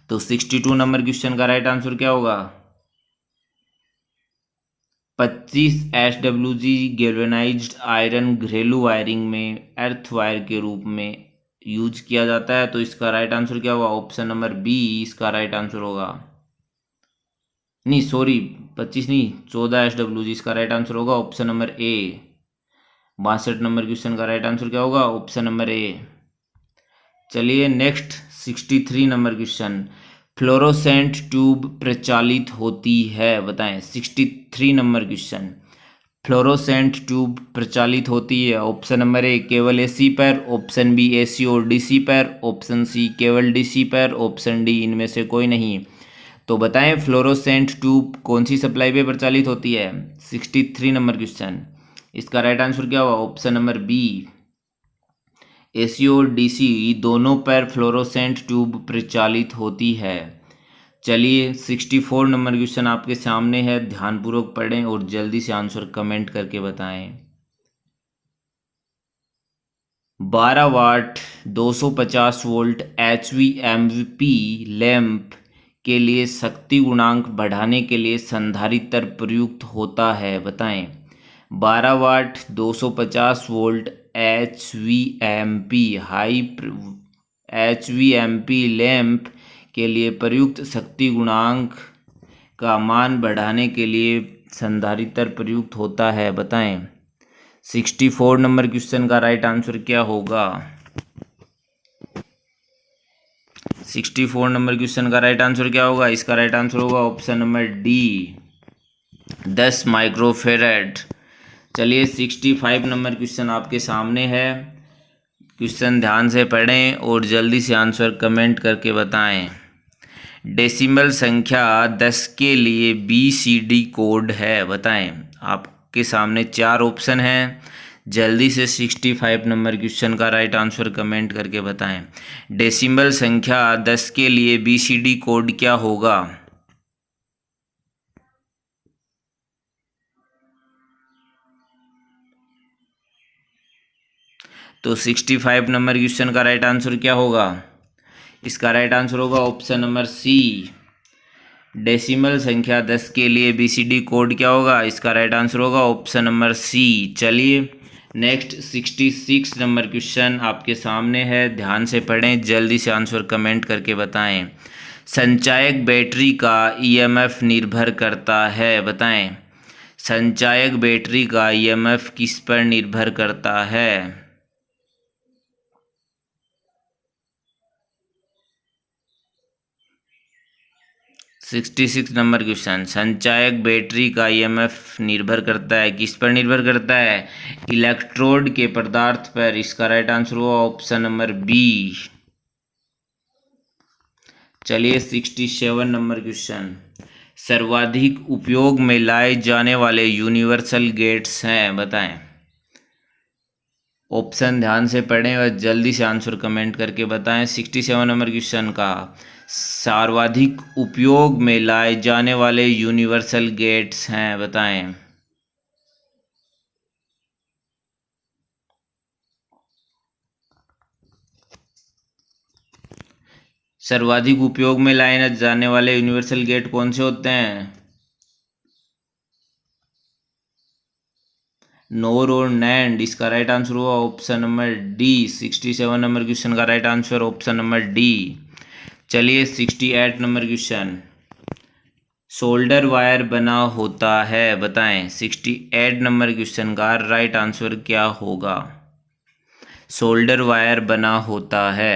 तो 62 नंबर क्वेश्चन का राइट आंसर क्या होगा? 25 SWG गैल्वेनाइज्ड आयरन घरेलू वायरिंग में अर्थ वायर के रूप में यूज किया जाता है। तो इसका राइट आंसर क्या होगा? ऑप्शन नंबर बी इसका राइट आंसर होगा। नहीं सॉरी 25 नहीं 14 SWG इसका राइट आंसर होगा option number A. 62 number question का राइट आंसर क्या होगा? Option number A. चलिए next 63 number question, fluorescent tube प्रचालित होती है। बताएं। 63 नंबर क्वेश्चन, फ्लोरोसेंट ट्यूब प्रचालित होती है। ऑप्शन नंबर ए केवल एसी पर, ऑप्शन बी एसी और डीसी पर, ऑप्शन सी केवल डीसी पर, ऑप्शन डी इनमें से कोई नहीं। तो बताएं फ्लोरोसेंट ट्यूब कौन सी सप्लाई पे प्रचालित होती है? 63 नंबर क्वेश्चन, इसका राइट आंसर क्या होगा? ऑप्शन नंबर बी एसी और डीसी दोनों पर फ्लोरोसेंट ट्यूब प्रचालित होती है। चलिए 64 नंबर क्वेश्चन आपके सामने है, ध्यानपूर्वक पढ़ें और जल्दी से आंसर कमेंट करके बताएं। 12 वाट 250 वोल्ट HVMP लैंप के लिए शक्ति गुणांक बढ़ाने के लिए संधारित्र प्रयुक्त होता है। बताएं। 12 वाट 250 वोल्ट HVMP लैंप के लिए प्रयुक्त शक्ति गुणांक का मान बढ़ाने के लिए संधारित्र प्रयुक्त होता है। बताएं। 64 नंबर क्वेश्चन का राइट आंसर क्या होगा? 64 नंबर क्वेश्चन का राइट आंसर क्या होगा? इसका राइट आंसर होगा ऑप्शन नंबर डी, 10 माइक्रोफेरेड। चलिए 65 नंबर क्वेश्चन आपके सामने है। क्वेश्चन ध्यान से पढ़ें और जल्दी से आंसर कमेंट करके बताएं। डेसिमल संख्या 10 के लिए BCD कोड है, बताएं। आपके सामने 4 ऑप्शन हैं। जल्दी से 65 नंबर क्वेश्चन का राइट आंसर कमेंट करके बताएं। डेसिमल संख्या 10 के लिए BCD कोड क्या होगा? तो 65 नंबर क्वेश्चन का राइट आंसर क्या होगा? इसका राइट आंसर होगा ऑप्शन नंबर सी, डेसिमल संख्या 10 के लिए BCD कोड क्या होगा? इसका राइट आंसर होगा ऑप्शन नंबर सी। चलिए नेक्स्ट 66 नंबर क्वेश्चन आपके सामने है, ध्यान से पढ़ें, जल्दी से आंसर कमेंट करके बताएं। संचायक बैटरी का EMF निर्भर करता है, बताएं। संचायक बैटरी का EMF किस पर निर्भर करता है? 66 नंबर क्वेश्चन, संचायक बैटरी का EMF निर्भर करता है, किस पर निर्भर करता है? इलेक्ट्रोड के पदार्थ पर। इसका राइट आंसर हुआ ऑप्शन नंबर बी। चलिए 67 नंबर क्वेश्चन, सर्वाधिक उपयोग में लाए जाने वाले यूनिवर्सल गेट्स हैं, बताएं। ऑप्शन ध्यान से पढ़ें और जल्दी से आंसर कमेंट करके बताएं। 67 नंबर क्वेश्चन का सर्वाधिक उपयोग में लाए जाने वाले यूनिवर्सल गेट्स हैं, बताएं। सर्वाधिक उपयोग में लाए जाने वाले यूनिवर्सल गेट कौन से होते हैं? नोर और नैंड। इसका राइट आंसर हुआ option number D. 67 number question का right answer option number D. चलिए 68 नंबर क्वेश्चन, सोल्डर वायर बना होता है, बताएं। 68 नंबर क्वेश्चन का राइट आंसर क्या होगा? सोल्डर वायर बना होता है।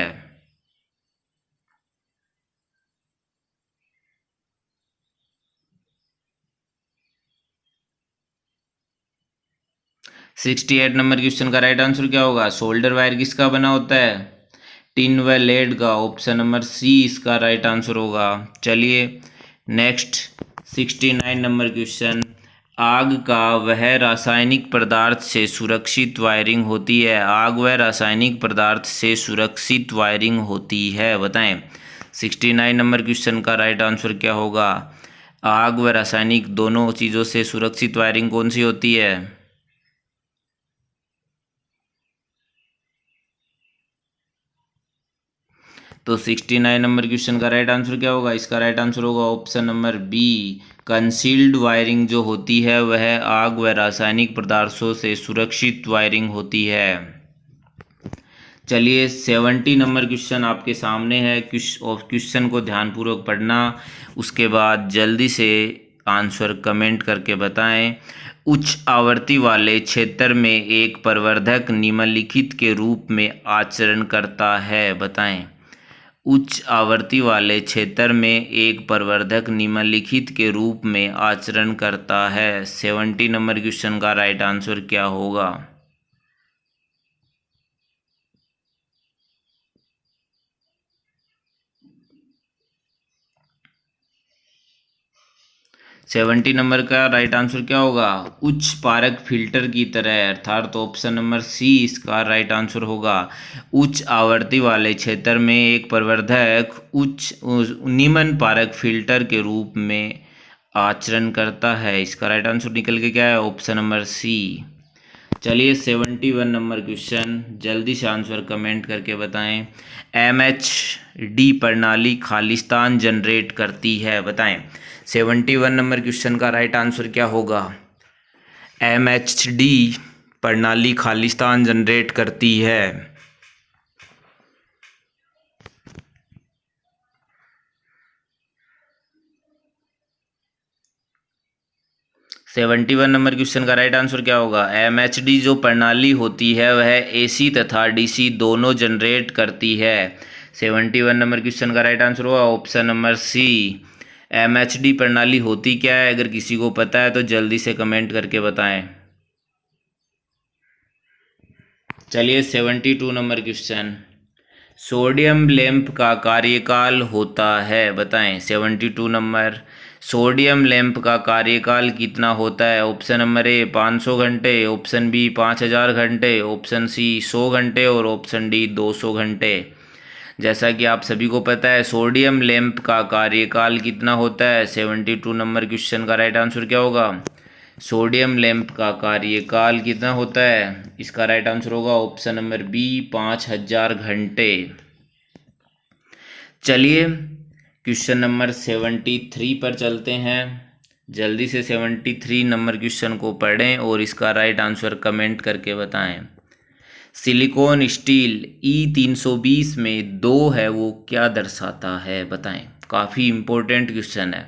68 नंबर क्वेश्चन का राइट आंसर क्या होगा? सोल्डर वायर किसका बना होता है? टिन व लेड का। ऑप्शन नंबर सी इसका राइट आंसर होगा। चलिए नेक्स्ट 69 नंबर क्वेश्चन, आग का वह रासायनिक पदार्थ से सुरक्षित वायरिंग होती है। आग वह रासायनिक पदार्थ से सुरक्षित वायरिंग होती है, बताएं। 69 नंबर क्वेश्चन का राइट आंसर क्या होगा? आग व रासायनिक दोनों चीज़ों से सुरक्षित वायरिंग कौन सी होती है? तो 69 नंबर क्वेश्चन का राइट आंसर क्या होगा? इसका राइट आंसर होगा option number B, concealed wiring जो होती है वह आग व रासायनिक पदार्थों से सुरक्षित वायरिंग होती है। चलिए 70 नंबर क्वेश्चन आपके सामने है। क्वेश्चन को ध्यानपूर्वक पढ़ना, उसके बाद जल्दी से आंसर कमेंट करके बताएं। उच्च आवृत्ति वाले क्षेत्र में एक प्रवर्धक निम्नलिखित के रूप में आचरण करता है, बताएं। उच्च आवृत्ति वाले क्षेत्र में एक प्रवर्धक निम्नलिखित के रूप में आचरण करता है। 70 नंबर क्वेश्चन का राइट आंसर क्या होगा? सेवेंटी नंबर का राइट आंसर क्या होगा? उच्च पारक फिल्टर की तरह, अर्थात तो ऑप्शन नंबर सी इसका राइट आंसर होगा। उच्च आवृत्ति वाले क्षेत्र में एक प्रवर्धक उच्च निम्न पारक फिल्टर के रूप में आचरण करता है। इसका राइट आंसर निकल के क्या है? Option number C. चलिए 71 नंबर क्वेश्चन, जल्दी से आंसर कमेंट करके बताएं। MHD प्रणाली खालिस्तान जनरेट करती है, बताएं। 71 नंबर क्वेश्चन का राइट आंसर क्या होगा? MHD प्रणाली खालिस्तान जनरेट करती है। 71 नंबर क्वेश्चन का राइट आंसर क्या होगा? एमएचडी जो प्रणाली होती है वह एसी तथा डीसी दोनों जनरेट करती है। 71 नंबर क्वेश्चन का राइट आंसर होगा ऑप्शन नंबर सी। एमएचडी प्रणाली होती क्या है? अगर किसी को पता है तो जल्दी से कमेंट करके बताएं। चलिए 72 नंबर क्वेश्चन, सोडियम लैंप का कार्यकाल होता है, बताएं। 72 नंबर, सोडियम लैंप का कार्यकाल कितना होता है? ऑप्शन नंबर ए 500 घंटे, ऑप्शन बी 5000 घंटे, ऑप्शन सी 100 घंटे और ऑप्शन डी 200 घंटे। जैसा कि आप सभी को पता है सोडियम लैंप का कार्यकाल कितना होता है। 72 नंबर क्वेश्चन का राइट आंसर क्या होगा? सोडियम लैंप का कार्यकाल कितना होता है? इसका राइट आंसर होगा ऑप्शन नंबर बी 5000 घंटे। चलिए क्वेश्चन नंबर 73 पर चलते हैं। जल्दी से 73 नंबर क्वेश्चन को पढ़ें और इसका राइट आंसर कमेंट करके बताएं। सिलिकॉन स्टील E320 में 2 है वो क्या दर्शाता है, बताएं। काफ़ी इम्पोर्टेंट क्वेश्चन है।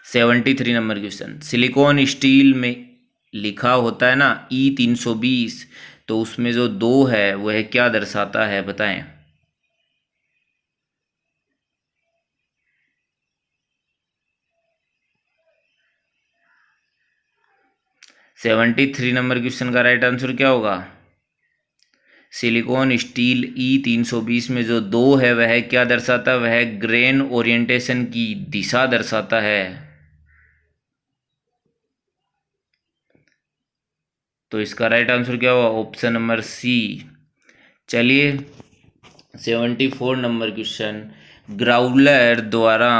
73 नंबर क्वेश्चन, सिलिकॉन स्टील में लिखा होता है ना E320, तो उसमें जो 2 है वह क्या दर्शाता है, बताएं। 73 नंबर क्वेश्चन का राइट आंसर क्या होगा? सिलिकॉन स्टील E320 में जो 2 है वह क्या दर्शाता है? वह ग्रेन ओरिएंटेशन की दिशा दर्शाता है। तो इसका राइट आंसर क्या होगा? Option number C. चलिए 74 नंबर क्वेश्चन, ग्राउलर द्वारा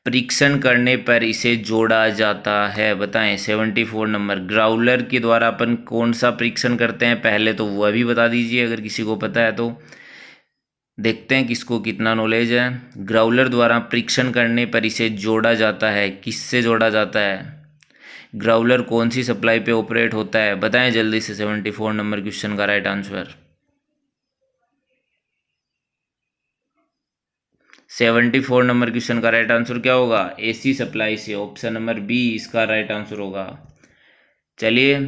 परीक्षण करने पर इसे जोड़ा जाता है, बताएं। 74 नंबर, ग्राउलर के द्वारा अपन कौन सा परीक्षण करते हैं पहले तो वह भी बता दीजिए अगर किसी को पता है तो। देखते हैं किसको कितना नॉलेज है। ग्राउलर द्वारा परीक्षण करने पर इसे जोड़ा जाता है, किससे जोड़ा जाता है? ग्राउलर कौन सी सप्लाई पे ऑपरेट होता है, बताएं जल्दी से। 74 नंबर क्वेश्चन का राइट आंसर। 74 नंबर क्वेश्चन का राइट आंसर क्या होगा? एसी सप्लाई से, ऑप्शन नंबर बी इसका राइट आंसर होगा। चलिए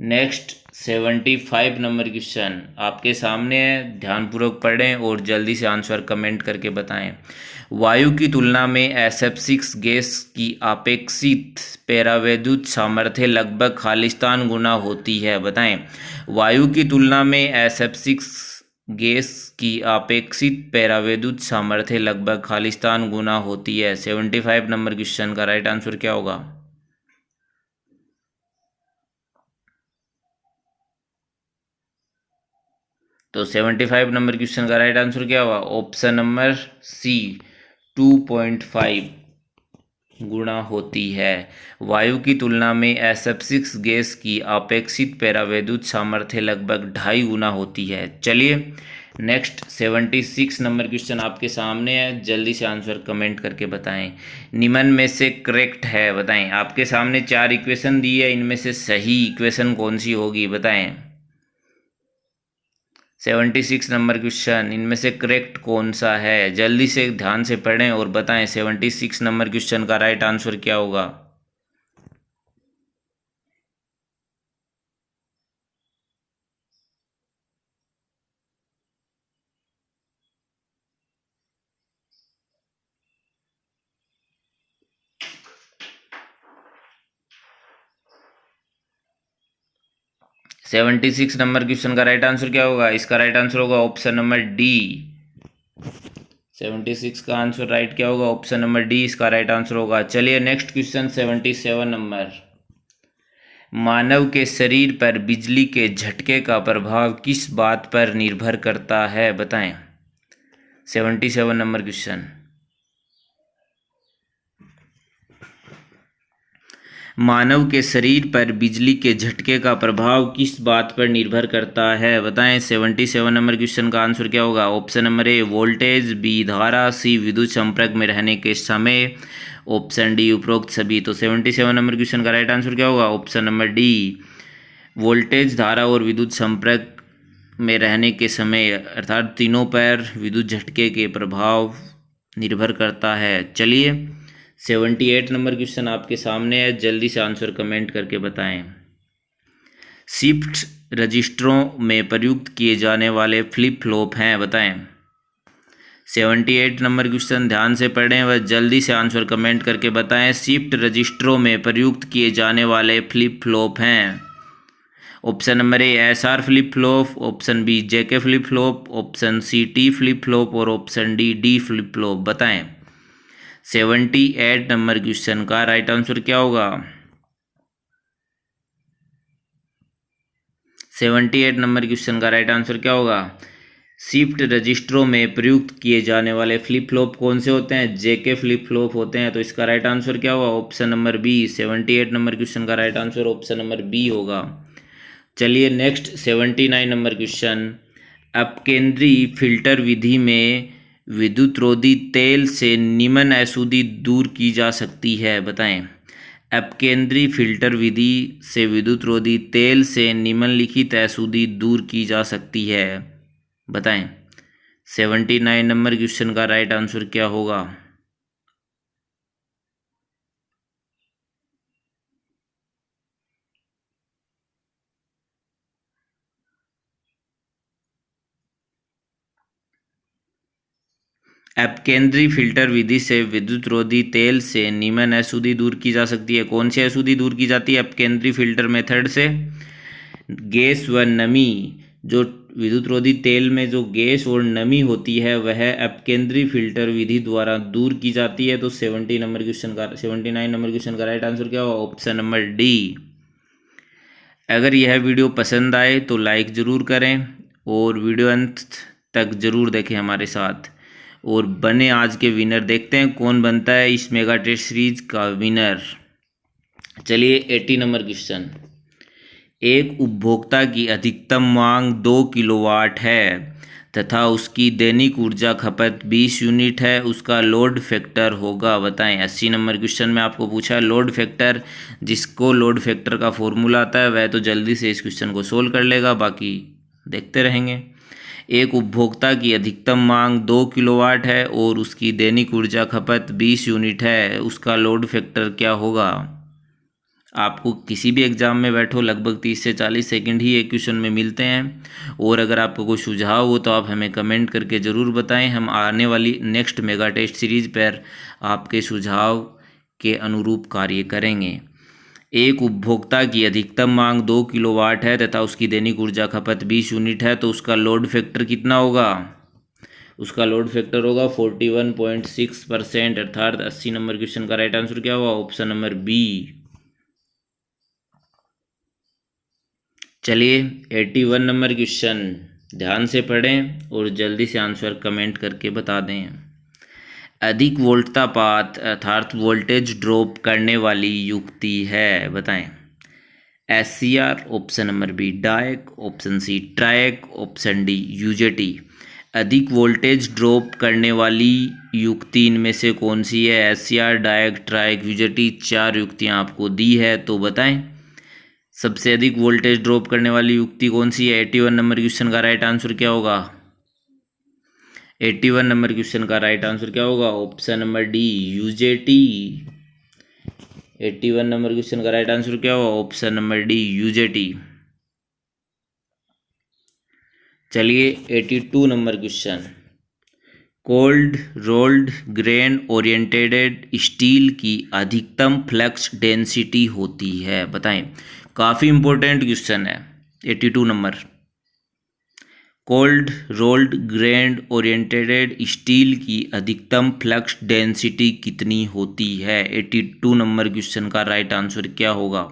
नेक्स्ट 75 नंबर क्वेश्चन आपके सामने है, ध्यानपूर्वक पढ़ें और जल्दी से आंसर कमेंट करके बताएं। वायु की तुलना में SF6 गैस की अपेक्षित परावैद्युत सामर्थ्य लगभग खालिस्तान गुना होती है, बताएं। वायु की तुलना में SF6 गैस की अपेक्षित परावैद्युत सामर्थ्य लगभग खालिस्तान गुना होती है। 75 नंबर क्वेश्चन का राइट आंसर क्या होगा? तो 75 नंबर क्वेश्चन का राइट आंसर क्या होगा? ऑप्शन नंबर सी 2.5 गुणा होती है। वायु की तुलना में SF6 गैस की अपेक्षित परावैद्युत सामर्थ्य लगभग 2.5 गुना होती है। चलिए नेक्स्ट 76 नंबर क्वेश्चन आपके सामने है, जल्दी से आंसर कमेंट करके बताएं। निम्न में से करेक्ट है, बताएं। आपके सामने 4 इक्वेशन दी है, इनमें से सही इक्वेशन कौन सी होगी, बताएं। 76 नंबर क्वेश्चन, इनमें से करेक्ट कौन सा है? जल्दी से ध्यान से पढ़ें और बताएं 76 नंबर क्वेश्चन का राइट आंसर क्या होगा? सेवेंटी सिक्स नंबर क्वेश्चन का राइट आंसर क्या होगा? इसका राइट आंसर होगा ऑप्शन नंबर डी। 76 का आंसर राइट क्या होगा? ऑप्शन नंबर डी इसका राइट आंसर होगा। चलिए नेक्स्ट क्वेश्चन 77 नंबर, मानव के शरीर पर बिजली के झटके का प्रभाव किस बात पर निर्भर करता है, बताएं। 77 नंबर क्वेश्चन, मानव के शरीर पर बिजली के झटके का प्रभाव किस बात पर निर्भर करता है, बताएं। 77 नंबर क्वेश्चन का आंसर क्या होगा? Option number A voltage, B धारा, सी विद्युत संपर्क में रहने के समय, ऑप्शन डी उपरोक्त सभी। तो 77 नंबर क्वेश्चन का राइट आंसर क्या होगा? ऑप्शन नंबर डी, वोल्टेज, धारा और विद्युत संपर्क में रहने के समय, अर्थात तीनों पर विद्युत झटके के प्रभाव निर्भर करता है। चलिए 78 नंबर क्वेश्चन आपके सामने है, जल्दी से आंसर कमेंट करके बताएं। शिफ्ट रजिस्टरों में प्रयुक्त किए जाने वाले फ्लिप फ्लॉप हैं, बताएं। 78 नंबर क्वेश्चन ध्यान से पढ़ें व जल्दी से आंसर कमेंट करके बताएं। शिफ्ट रजिस्टरों में प्रयुक्त किए जाने वाले फ्लिप फ्लॉप हैं। Option number A SR flip flop, option B JK flip flop, option C T flip flop और ऑप्शन D फ्लिप फ्लॉप, बताएं। 78 नंबर क्वेश्चन का राइट आंसर क्या होगा? 78 नंबर क्वेश्चन का राइट आंसर क्या होगा? शिफ्ट रजिस्टरों में प्रयुक्त किए जाने वाले फ्लिप फ्लॉप कौन से होते हैं? JK फ्लिप फ्लॉप होते हैं। तो इसका राइट आंसर क्या होगा? Option number B. 78 number question का right answer option number B होगा। चलिए नेक्स्ट 79 नंबर क्वेश्चन। अपकेंद्री फिल्टर विधि में विद्युत रोधी तेल से निम्न अशुद्धि दूर की जा सकती है, बताएं। अपकेंद्री फिल्टर विधि से विद्युत रोधी तेल से निम्नलिखित अशुद्धि दूर की जा सकती है, बताएं। 79 नंबर क्वेश्चन का राइट आंसर क्या होगा? अपकेंद्री फिल्टर विधि से विद्युत रोधी तेल से निम्न अशुद्धि दूर की जा सकती है। कौन सी अशुद्धि दूर की जाती है अपकेंद्री फिल्टर मेथड से? गैस व नमी। जो विद्युत रोधी तेल में जो गैस और नमी होती है वह अपकेंद्री फिल्टर विधि द्वारा दूर की जाती है। तो 79 नंबर क्वेश्चन का राइट आंसर क्या होगा? Option number D. अगर यह वीडियो पसंद आए तो लाइक ज़रूर करें और वीडियो अंत तक ज़रूर देखें हमारे साथ, और बने आज के विनर। देखते हैं कौन बनता है इस मेगा टेस्ट सीरीज का विनर। चलिए 80 नंबर क्वेश्चन। एक उपभोक्ता की अधिकतम मांग 2 किलोवाट है तथा उसकी दैनिक ऊर्जा खपत 20 यूनिट है, उसका लोड फैक्टर होगा, बताएं। 80 नंबर क्वेश्चन में आपको पूछा है लोड फैक्टर। जिसको लोड फैक्टर का फॉर्मूला आता है वह तो जल्दी से इस क्वेश्चन को सोल्व कर लेगा, बाकी देखते रहेंगे। एक उपभोक्ता की अधिकतम मांग 2 किलोवाट है और उसकी दैनिक ऊर्जा खपत 20 यूनिट है, उसका लोड फैक्टर क्या होगा? आपको किसी भी एग्ज़ाम में बैठो लगभग 30 से 40 सेकंड ही एक क्वेश्चन में मिलते हैं। और अगर आपको कोई सुझाव हो तो आप हमें कमेंट करके ज़रूर बताएं। हम आने वाली नेक्स्ट मेगा टेस्ट सीरीज़ पर आपके सुझाव के अनुरूप कार्य करेंगे। एक उपभोक्ता की अधिकतम मांग 2 किलोवाट है तथा उसकी दैनिक ऊर्जा खपत 20 यूनिट है, तो उसका लोड फैक्टर कितना होगा? उसका लोड फैक्टर होगा 41.6%, अर्थात 80 नंबर क्वेश्चन का राइट आंसर क्या होगा? Option number B. चलिए 81 नंबर क्वेश्चन ध्यान से पढ़ें और जल्दी से आंसर कमेंट करके बता दें। अधिक वोल्टतापात अर्थात वोल्टेज ड्रॉप करने वाली युक्ति है, बताएं। SCR, option number B diac, option C triac, option D UJT। अधिक वोल्टेज ड्रॉप करने वाली युक्ति इनमें से कौन सी है? SCR, डायक, ट्रायक, UJT। 4 युक्तियां आपको दी है, तो बताएं सबसे अधिक वोल्टेज ड्रॉप करने वाली युक्ति कौन सी है? 81 नंबर क्वेश्चन का राइट आंसर क्या होगा? 81 नंबर क्वेश्चन का राइट आंसर क्या होगा? Option number D UJT। 81 number question का राइट आंसर क्या होगा? Option number D UJT। चलिए 82 number question. Cold rolled grain oriented steel की अधिकतम फ्लक्स डेंसिटी होती है, बताएं। काफ़ी इंपॉर्टेंट क्वेश्चन है 82 number. Cold rolled grain oriented steel की अधिकतम फ्लक्स डेंसिटी कितनी होती है? 82 नंबर क्वेश्चन का राइट आंसर क्या होगा?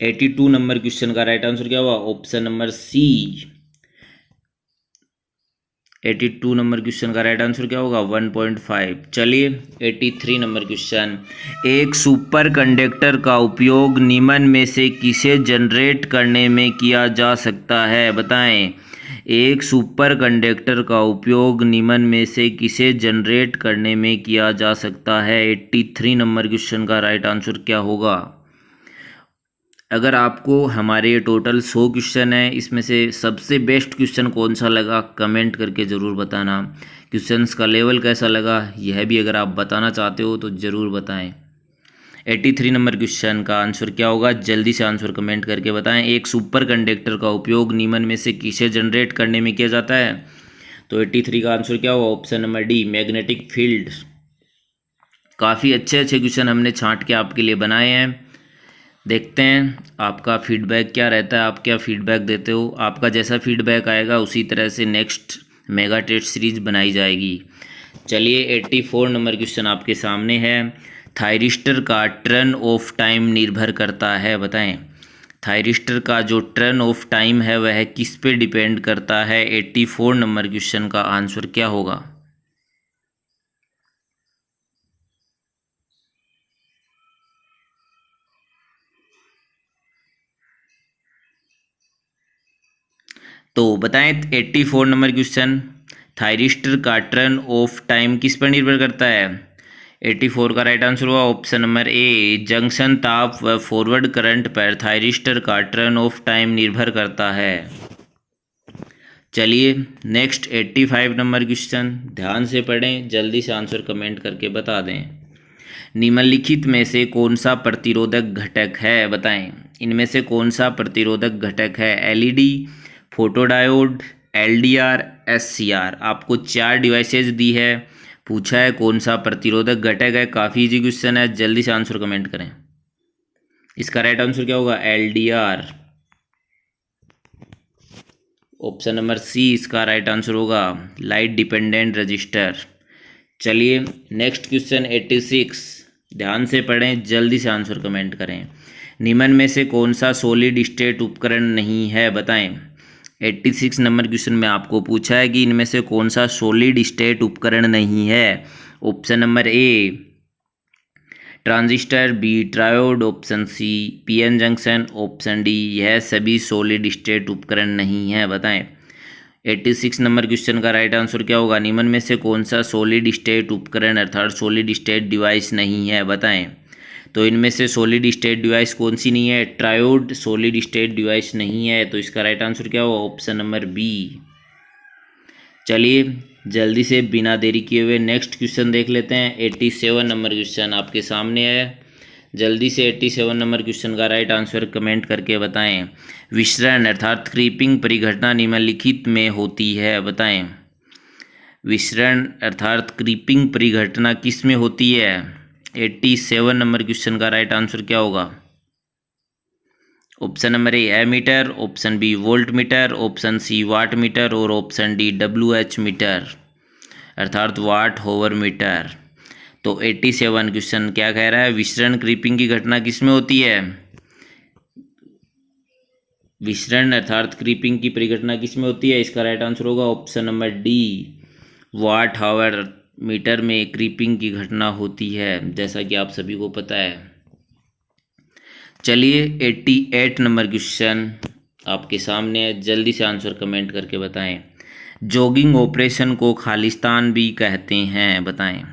82 नंबर क्वेश्चन का राइट आंसर क्या होगा? Option number C. 82 number question का राइट आंसर क्या होगा? 1.5। चलिए 83 नंबर क्वेश्चन। एक सुपर कंडक्टर का उपयोग निम्न में से किसे जनरेट करने में किया जा सकता है, बताएं। एक सुपर कंडक्टर का उपयोग निम्न में से किसे जनरेट करने में किया जा सकता है? 83 नंबर क्वेश्चन का राइट आंसर क्या होगा? अगर आपको हमारे ये टोटल 100 क्वेश्चन है, इसमें से सबसे बेस्ट क्वेश्चन कौन सा लगा कमेंट करके ज़रूर बताना। क्वेश्चंस का लेवल कैसा लगा यह भी अगर आप बताना चाहते हो तो ज़रूर बताएं। 83 नंबर क्वेश्चन का आंसर क्या होगा, जल्दी से आंसर कमेंट करके बताएं। एक सुपर कंडक्टर का उपयोग निम्न में से किसे जनरेट करने में किया जाता है? तो 83 का आंसर क्या होगा, option number D, magnetic field. काफ़ी अच्छे अच्छे क्वेश्चन हमने छांट के आपके लिए बनाए हैं। देखते हैं आपका फीडबैक क्या रहता है, आप क्या फीडबैक देते हो। आपका जैसा फीडबैक आएगा उसी तरह से नेक्स्ट मेगा टेस्ट सीरीज बनाई जाएगी। चलिए 84 नंबर क्वेश्चन आपके सामने है। थायरिस्टर का टर्न ऑफ टाइम निर्भर करता है, बताएं। थायरिस्टर का जो टर्न ऑफ टाइम है वह किस पे डिपेंड करता है? 84 नंबर क्वेश्चन का आंसर क्या होगा? तो बताएं 84 नंबर क्वेश्चन, थायरिस्टर का टर्न ऑफ टाइम किस पर निर्भर करता है? 84 का राइट आंसर हुआ ऑप्शन नंबर ए, जंक्शन ताप व फॉरवर्ड करंट पर थायरिस्टर का टर्न ऑफ टाइम निर्भर करता है। चलिए नेक्स्ट 85 नंबर क्वेश्चन, ध्यान से पढ़ें, जल्दी से आंसर कमेंट करके बता दें। निम्नलिखित में से कौन सा प्रतिरोधक घटक है, बताएं। इनमें से कौन सा प्रतिरोधक घटक है? LED, photodiode, LDR, SCR. आपको 4 डिवाइसेज दी है, पूछा है कौन सा प्रतिरोधक घटक है। काफ़ी इजी क्वेश्चन है, जल्दी से आंसर कमेंट करें। इसका राइट आंसर क्या होगा? एलडीआर, ऑप्शन नंबर सी इसका राइट आंसर होगा, लाइट डिपेंडेंट रजिस्टर। चलिए नेक्स्ट क्वेश्चन 86, ध्यान से पढ़ें, जल्दी से आंसर कमेंट करें। निम्न में से कौन सा सॉलिड स्टेट उपकरण नहीं है, बताएं। 86 नंबर क्वेश्चन में आपको पूछा है कि इनमें से कौन सा सॉलिड स्टेट उपकरण नहीं है। Option number A transistor, B triode, option C P N junction, option D यह सभी सॉलिड स्टेट उपकरण नहीं है, बताएं। 86 नंबर क्वेश्चन का राइट आंसर क्या होगा? निम्न में से कौन सा सॉलिड स्टेट उपकरण अर्थात सॉलिड स्टेट डिवाइस नहीं है, बताएं। तो इनमें से सॉलिड स्टेट डिवाइस कौन सी नहीं है? ट्रायोड सॉलिड स्टेट डिवाइस नहीं है, तो इसका राइट आंसर क्या होगा? Option number B. चलिए जल्दी से बिना देरी किए हुए नेक्स्ट क्वेश्चन देख लेते हैं। 87 नंबर क्वेश्चन आपके सामने है, जल्दी से 87 नंबर क्वेश्चन का राइट आंसर कमेंट करके बताएं। विसरण अर्थात क्रीपिंग परिघटना निम्नलिखित में होती है, बताएं। विसरण अर्थात क्रीपिंग परिघटना किस में होती है? 87 नंबर क्वेश्चन का राइट आंसर क्या होगा? Option number A ammeter, option B voltmeter, option C wattmeter और ऑप्शन डी WH मीटर अर्थात वाट होवर मीटर। तो 87 क्वेश्चन क्या कह रहा है? विसरण क्रीपिंग की घटना किस में होती है? विसरण अर्थात क्रीपिंग की परिघटना किस में होती है? इसका राइट आंसर होगा ऑप्शन नंबर डी, वाट हावर मीटर में क्रीपिंग की घटना होती है, जैसा कि आप सभी को पता है। चलिए 88 नंबर क्वेश्चन आपके सामने है, जल्दी से आंसर कमेंट करके बताएं। जॉगिंग ऑपरेशन को खालिस्तान भी कहते हैं, बताएं।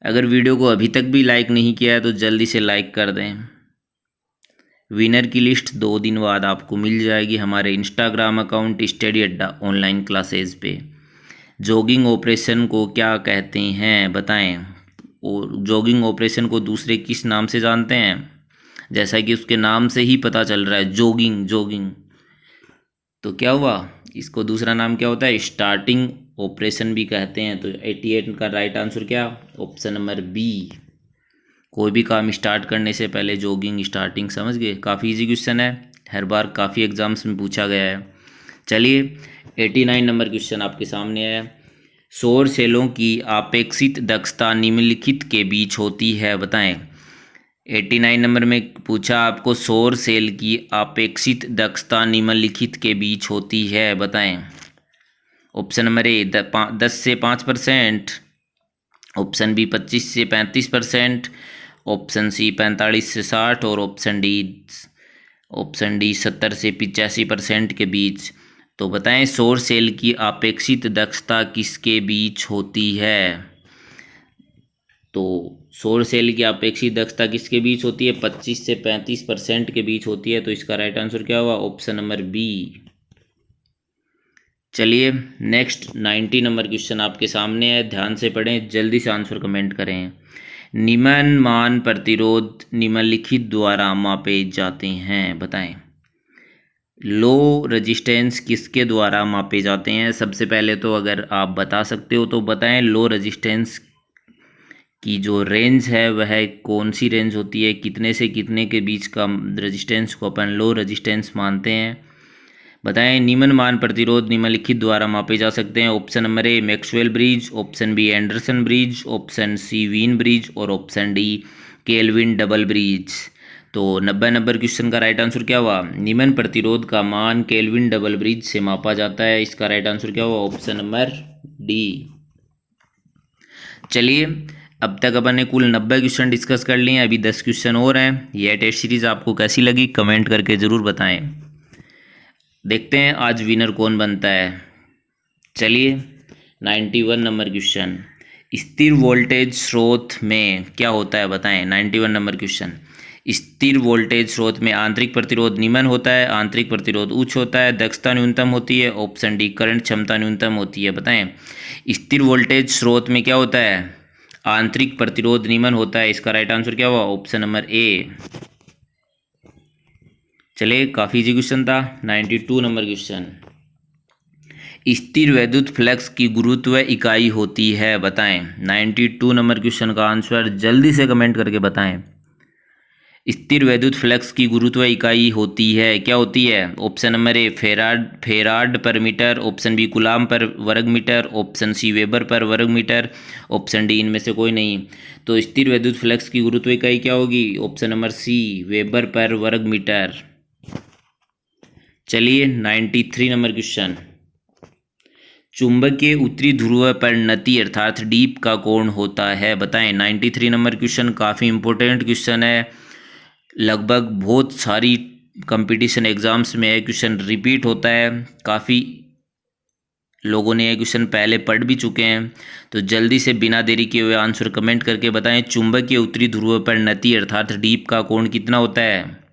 अगर वीडियो को अभी तक भी लाइक नहीं किया है तो जल्दी से लाइक कर दें। विनर की लिस्ट 2 दिन बाद आपको मिल जाएगी हमारे इंस्टाग्राम अकाउंट स्टडी अड्डा ऑनलाइन क्लासेज पे। जॉगिंग ऑपरेशन को क्या कहते हैं, बताएं। और जॉगिंग ऑपरेशन को दूसरे किस नाम से जानते हैं? जैसा कि उसके नाम से ही पता चल रहा है, जॉगिंग जॉगिंग, तो क्या हुआ, इसको दूसरा नाम क्या होता है? स्टार्टिंग ऑपरेशन भी कहते हैं। तो 88 का राइट आंसर क्या? ऑप्शन नंबर बी, कोई भी काम स्टार्ट करने से पहले जॉगिंग स्टार्टिंग, समझ गए। काफ़ी इजी क्वेश्चन है, हर बार काफ़ी एग्जाम्स में पूछा गया है। चलिए 89 नंबर क्वेश्चन आपके सामने है। सौर सेलों की अपेक्षित दक्षता निम्नलिखित के बीच होती है, बताएं। 89 नंबर में पूछा आपको सौर सेल की अपेक्षित दक्षता निम्नलिखित के बीच होती है, बताएं। ऑप्शन नंबर ए 10 से 5%, ऑप्शन बी 25 से 35%, ऑप्शन सी 45 से 60 और ऑप्शन डी 70 से 85% के बीच। तो बताएं सौर सेल की अपेक्षित दक्षता किसके बीच होती है? तो सौर सेल की अपेक्षित दक्षता किसके बीच होती है? 25 से 35% के बीच होती है। तो इसका राइट आंसर क्या होगा? Option number B. चलिए नेक्स्ट 90 नंबर क्वेश्चन आपके सामने है, ध्यान से पढ़ें, जल्दी से आंसर कमेंट करें। निम्नमान प्रतिरोध निम्नलिखित द्वारा मापे जाते हैं, बताएं। लो रेजिस्टेंस किसके द्वारा मापे जाते हैं? सबसे पहले तो अगर आप बता सकते हो तो बताएं, लो रेजिस्टेंस की जो रेंज है वह कौन सी रेंज होती है? कितने से कितने के बीच का रेजिस्टेंस को अपन लो रेजिस्टेंस मानते हैं? बताएं। निम्न मान प्रतिरोध निम्नलिखित द्वारा मापे जा सकते हैं। Option number A Maxwell bridge, option B Anderson bridge, option C Wien bridge और option D Kelvin double bridge. तो 90 नंबर क्वेश्चन का राइट आंसर क्या हुआ? निम्न प्रतिरोध का मान केल्विन डबल ब्रिज से मापा जाता है। इसका राइट आंसर क्या हुआ? Option number D. चलिए अब तक अपन ने कुल 90 क्वेश्चन डिस्कस कर लिए हैं, अभी 10 क्वेश्चन और हैं। यह टेस्ट सीरीज आपको कैसी लगी कमेंट करके ज़रूर बताएं। देखते हैं आज विनर कौन बनता है। चलिए 91 नंबर क्वेश्चन, स्थिर वोल्टेज स्रोत में क्या होता है, बताएं। 91 नंबर क्वेश्चन, स्थिर वोल्टेज स्रोत में आंतरिक प्रतिरोध निम्न होता है, आंतरिक प्रतिरोध उच्च होता है, दक्षता न्यूनतम होती है, ऑप्शन डी करंट क्षमता न्यूनतम होती है, बताएं। स्थिर वोल्टेज स्रोत में क्या होता है? आंतरिक प्रतिरोध निम्न होता है। इसका राइट आंसर क्या हुआ? Option number A. चलिए काफ़ी इजी क्वेश्चन था। 92 नंबर क्वेश्चन, स्थिर वैद्युत फ्लक्स की गुरुत्व इकाई होती है, बताएं। 92 नंबर क्वेश्चन का आंसर जल्दी से कमेंट करके बताएं। स्थिर वैद्युत फ्लक्स की गुरुत्व इकाई होती है, क्या होती है? ऑप्शन नंबर ए फेराड पर मीटर, ऑप्शन बी कूलाम पर वर्ग मीटर, ऑप्शन सी वेबर पर वर्ग मीटर, ऑप्शन डी इनमें से कोई नहीं। तो स्थिर वैद्युत फ्लक्स की गुरुत्व इकाई क्या होगी? ऑप्शन नंबर सी वेबर पर वर्ग मीटर। चलिए 93 नंबर क्वेश्चन, चुंबकीय उत्तरी ध्रुव पर नति अर्थात डीप का कोण होता है, बताएं। 93 नंबर क्वेश्चन काफ़ी इंपॉर्टेंट क्वेश्चन है, लगभग बहुत सारी कंपटीशन एग्जाम्स में यह क्वेश्चन रिपीट होता है, काफ़ी लोगों ने यह क्वेश्चन पहले पढ़ भी चुके हैं। तो जल्दी से बिना देरी किए हुए आंसर कमेंट करके बताएं। चुंबकीय उत्तरी ध्रुव पर नति अर्थात डीप का कोण कितना होता है?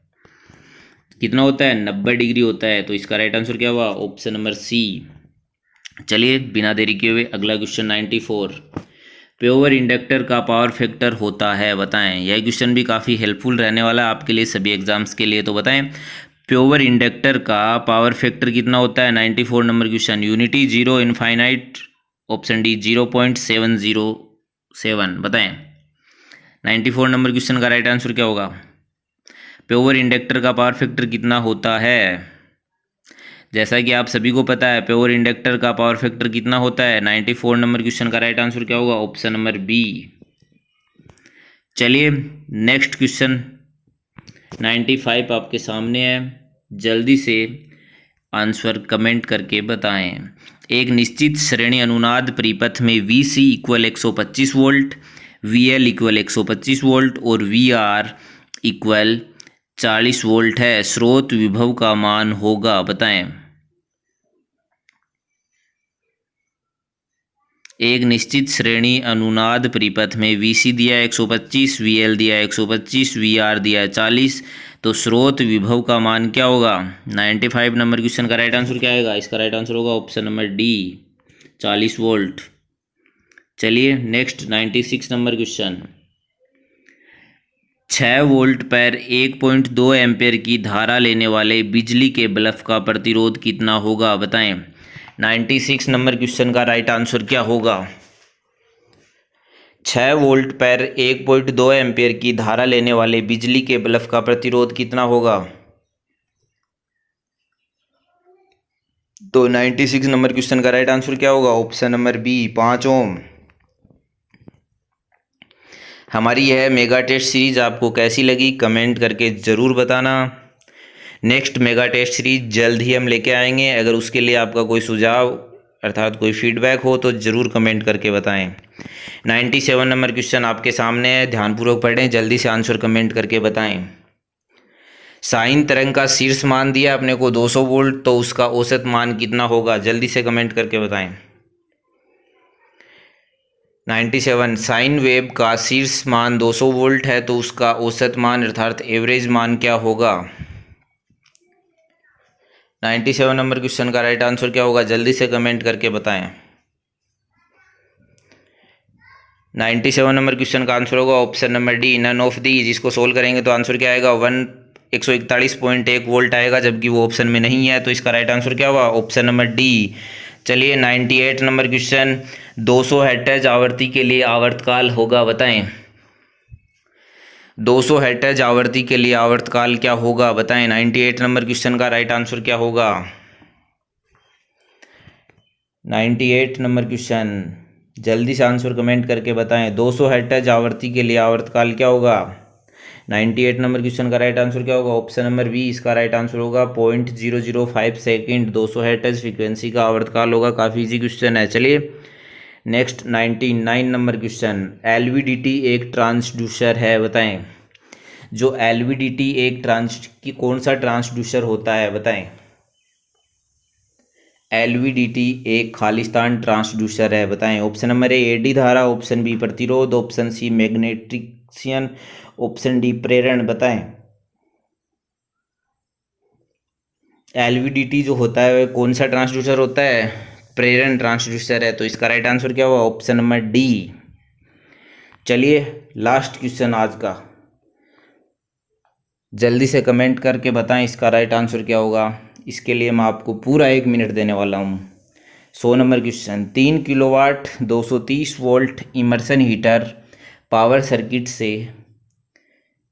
कितना होता है? 90 डिग्री होता है। तो इसका राइट आंसर क्या हुआ? Option number C. चलिए बिना देरी किए हुए अगला क्वेश्चन 94, प्योर इंडक्टर का पावर फैक्टर होता है, बताएं। यह क्वेश्चन भी काफ़ी हेल्पफुल रहने वाला है आपके लिए सभी एग्जाम्स के लिए। तो बताएं प्योर इंडक्टर का पावर फैक्टर कितना होता है? 94 number question, unity, zero, infinite, option D 0.707, बताएं। 94 नंबर क्वेश्चन का राइट आंसर क्या होगा? प्योर इंडक्टर का पावर फैक्टर कितना होता है? जैसा कि आप सभी को पता है प्योर इंडक्टर का पावर फैक्टर कितना होता है। 94 नंबर क्वेश्चन का राइट आंसर क्या होगा? Option number B. चलिए नेक्स्ट क्वेश्चन 95 आपके सामने है, जल्दी से आंसर कमेंट करके बताएं। एक निश्चित श्रेणी अनुनाद परिपथ में VC equal 125 volt, VL equal 125 volt और VR इक्वल 40 वोल्ट है, स्रोत विभव का मान होगा, बताएं। एक निश्चित श्रेणी अनुनाद परिपथ में VC दिया 125, VL दिया 125, VR दिया 40, तो स्रोत विभव का मान क्या होगा? 95 नंबर क्वेश्चन का राइट आंसर क्या आएगा? इसका राइट आंसर होगा ऑप्शन नंबर डी 40 वोल्ट। चलिए नेक्स्ट 96 नंबर क्वेश्चन, 6 वोल्ट पर 1.2 एम्पेयर की धारा लेने वाले बिजली के बल्ब का प्रतिरोध कितना होगा, बताएं। 96 नंबर क्वेश्चन का राइट आंसर क्या होगा? 6 वोल्ट पर 1.2 एम्पेयर की धारा लेने वाले बिजली के बल्ब का प्रतिरोध कितना होगा? तो 96 नंबर क्वेश्चन का राइट आंसर क्या होगा? ऑप्शन नंबर बी 5 ओम। हमारी यह मेगा टेस्ट सीरीज आपको कैसी लगी कमेंट करके ज़रूर बताना। नेक्स्ट मेगा टेस्ट सीरीज जल्द ही हम लेके आएंगे, अगर उसके लिए आपका कोई सुझाव अर्थात कोई फीडबैक हो तो ज़रूर कमेंट करके बताएं। 97 नंबर क्वेश्चन आपके सामने है, ध्यानपूर्वक पढ़ें, जल्दी से आंसर कमेंट करके बताएं। साइन तरंग का शीर्ष मान दिया अपने को 200 वोल्ट, तो उसका औसत मान कितना होगा? जल्दी से कमेंट करके बताएं। 97 साइन वेव का शीर्ष मान 200 वोल्ट है तो उसका औसत मान अर्थात एवरेज मान क्या होगा। 97 नंबर क्वेश्चन का राइट आंसर क्या होगा, जल्दी से कमेंट करके बताएं। 97 नंबर क्वेश्चन का आंसर होगा option number D, none of the. जिसको सोल्व करेंगे तो आंसर क्या आएगा, 141.1 वोल्ट आएगा, जबकि वो ऑप्शन में नहीं है, तो इसका राइट आंसर क्या होगा, ऑप्शन नंबर डी। चलिए 98 नंबर क्वेश्चन, 200 हर्ट्ज आवृत्ति के लिए आवर्तकाल होगा, बताएं। 200 हर्ट्ज आवृत्ति के लिए आवर्तकाल क्या होगा, बताएं। 98 नंबर क्वेश्चन का राइट आंसर क्या होगा। 98 नंबर क्वेश्चन, जल्दी से आंसर कमेंट करके बताएं। 200 हर्ट्ज आवृत्ति के लिए आवर्तकाल क्या होगा। 98 नंबर क्वेश्चन का राइट आंसर क्या होगा, ऑप्शन नंबर बी। इसका राइट आंसर होगा 0.005 सेकेंड। 200 हर्ट्ज फ्रीक्वेंसी का आवर्तकाल होगा। काफ़ी इजी क्वेश्चन है। चलिए नेक्स्ट 99 नंबर क्वेश्चन, एलवीडीटी एक ट्रांसड्यूसर है, बताएं। जो एलवीडीटी एक कौन सा ट्रांसड्यूसर होता है, बताएं। एलवीडीटी एक खालिस्तान ट्रांसड्यूसर है, बताएं। ऑप्शन नंबर ए एडी धारा, ऑप्शन बी प्रतिरोध, ऑप्शन सी मैग्नेटिक्सियन, ऑप्शन डी प्रेरण, बताएं। एलवीडीटी जो होता है वह कौन सा ट्रांसड्यूसर होता है, प्रेरण ट्रांसड्यूसर है, तो इसका राइट आंसर क्या हुआ, ऑप्शन नंबर डी। चलिए लास्ट क्वेश्चन आज का, जल्दी से कमेंट करके बताएं इसका राइट आंसर क्या होगा। इसके लिए मैं आपको पूरा 1 मिनट देने वाला हूँ। 100 number question, 3 kilowatt 230 volt immersion heater power circuit से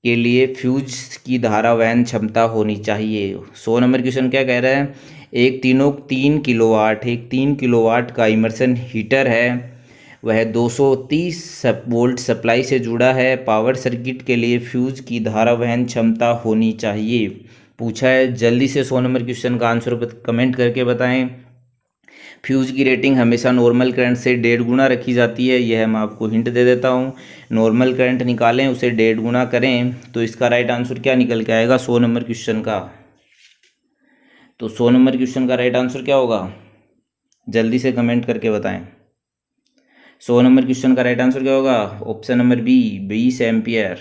के लिए फ्यूज की धारा वहन क्षमता होनी चाहिए। 100 नंबर क्वेश्चन क्या कह रहा है, एक 3 किलोवाट का इमर्सन हीटर है, वह 230 वोल्ट सप्लाई से जुड़ा है, पावर सर्किट के लिए फ्यूज की धारा वहन क्षमता होनी चाहिए, पूछा है। जल्दी से 100 नंबर क्वेश्चन का आंसर कमेंट करके बताएं। फ्यूज की रेटिंग हमेशा नॉर्मल करंट से 1.5 गुना रखी जाती है, यह मैं आपको हिंट दे देता हूँ। नॉर्मल करंट निकालें, उसे 1.5 गुना करें, तो इसका राइट आंसर क्या निकल के आएगा 100 नंबर क्वेश्चन का। तो 100 नंबर क्वेश्चन का राइट आंसर क्या होगा, जल्दी से कमेंट करके बताएं। 100 नंबर क्वेश्चन का राइट आंसर क्या होगा, ऑप्शन नंबर बी 20 एम्पियर।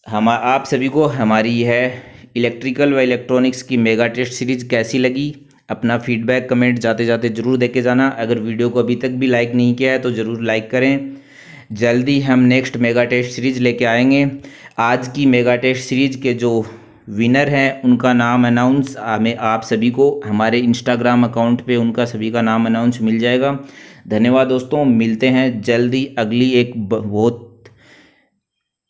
आप सभी को हमारी यह इलेक्ट्रिकल व इलेक्ट्रॉनिक्स की मेगा टेस्ट सीरीज कैसी लगी, अपना फीडबैक कमेंट जाते जाते ज़रूर दे के जाना। अगर वीडियो को अभी तक भी लाइक नहीं किया है तो ज़रूर लाइक करें। जल्दी हम नेक्स्ट मेगा टेस्ट सीरीज लेके आएंगे। आज की मेगा टेस्ट सीरीज के जो विनर हैं उनका नाम अनाउंस हमें आप सभी को हमारे इंस्टाग्राम अकाउंट पे उनका सभी का नाम अनाउंस मिल जाएगा। धन्यवाद दोस्तों, मिलते हैं जल्दी अगली एक बहुत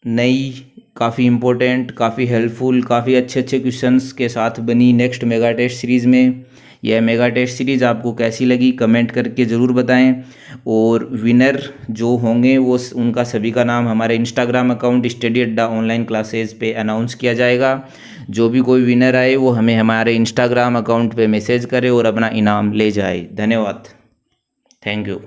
नई, काफ़ी इम्पोर्टेंट, काफ़ी हेल्पफुल, काफ़ी अच्छे अच्छे क्वेश्चंस के साथ बनी नेक्स्ट मेगा टेस्ट सीरीज़ में। यह मेगा टेस्ट सीरीज़ आपको कैसी लगी कमेंट करके ज़रूर बताएं। और विनर जो होंगे वो उनका सभी का नाम हमारे इंस्टाग्राम अकाउंट स्टडी अड्डा ऑनलाइन क्लासेज पे अनाउंस किया जाएगा। जो भी कोई विनर आए वो हमें हमारे इंस्टाग्राम अकाउंट पे मैसेज करे और अपना इनाम ले जाए। धन्यवाद, थैंक यू।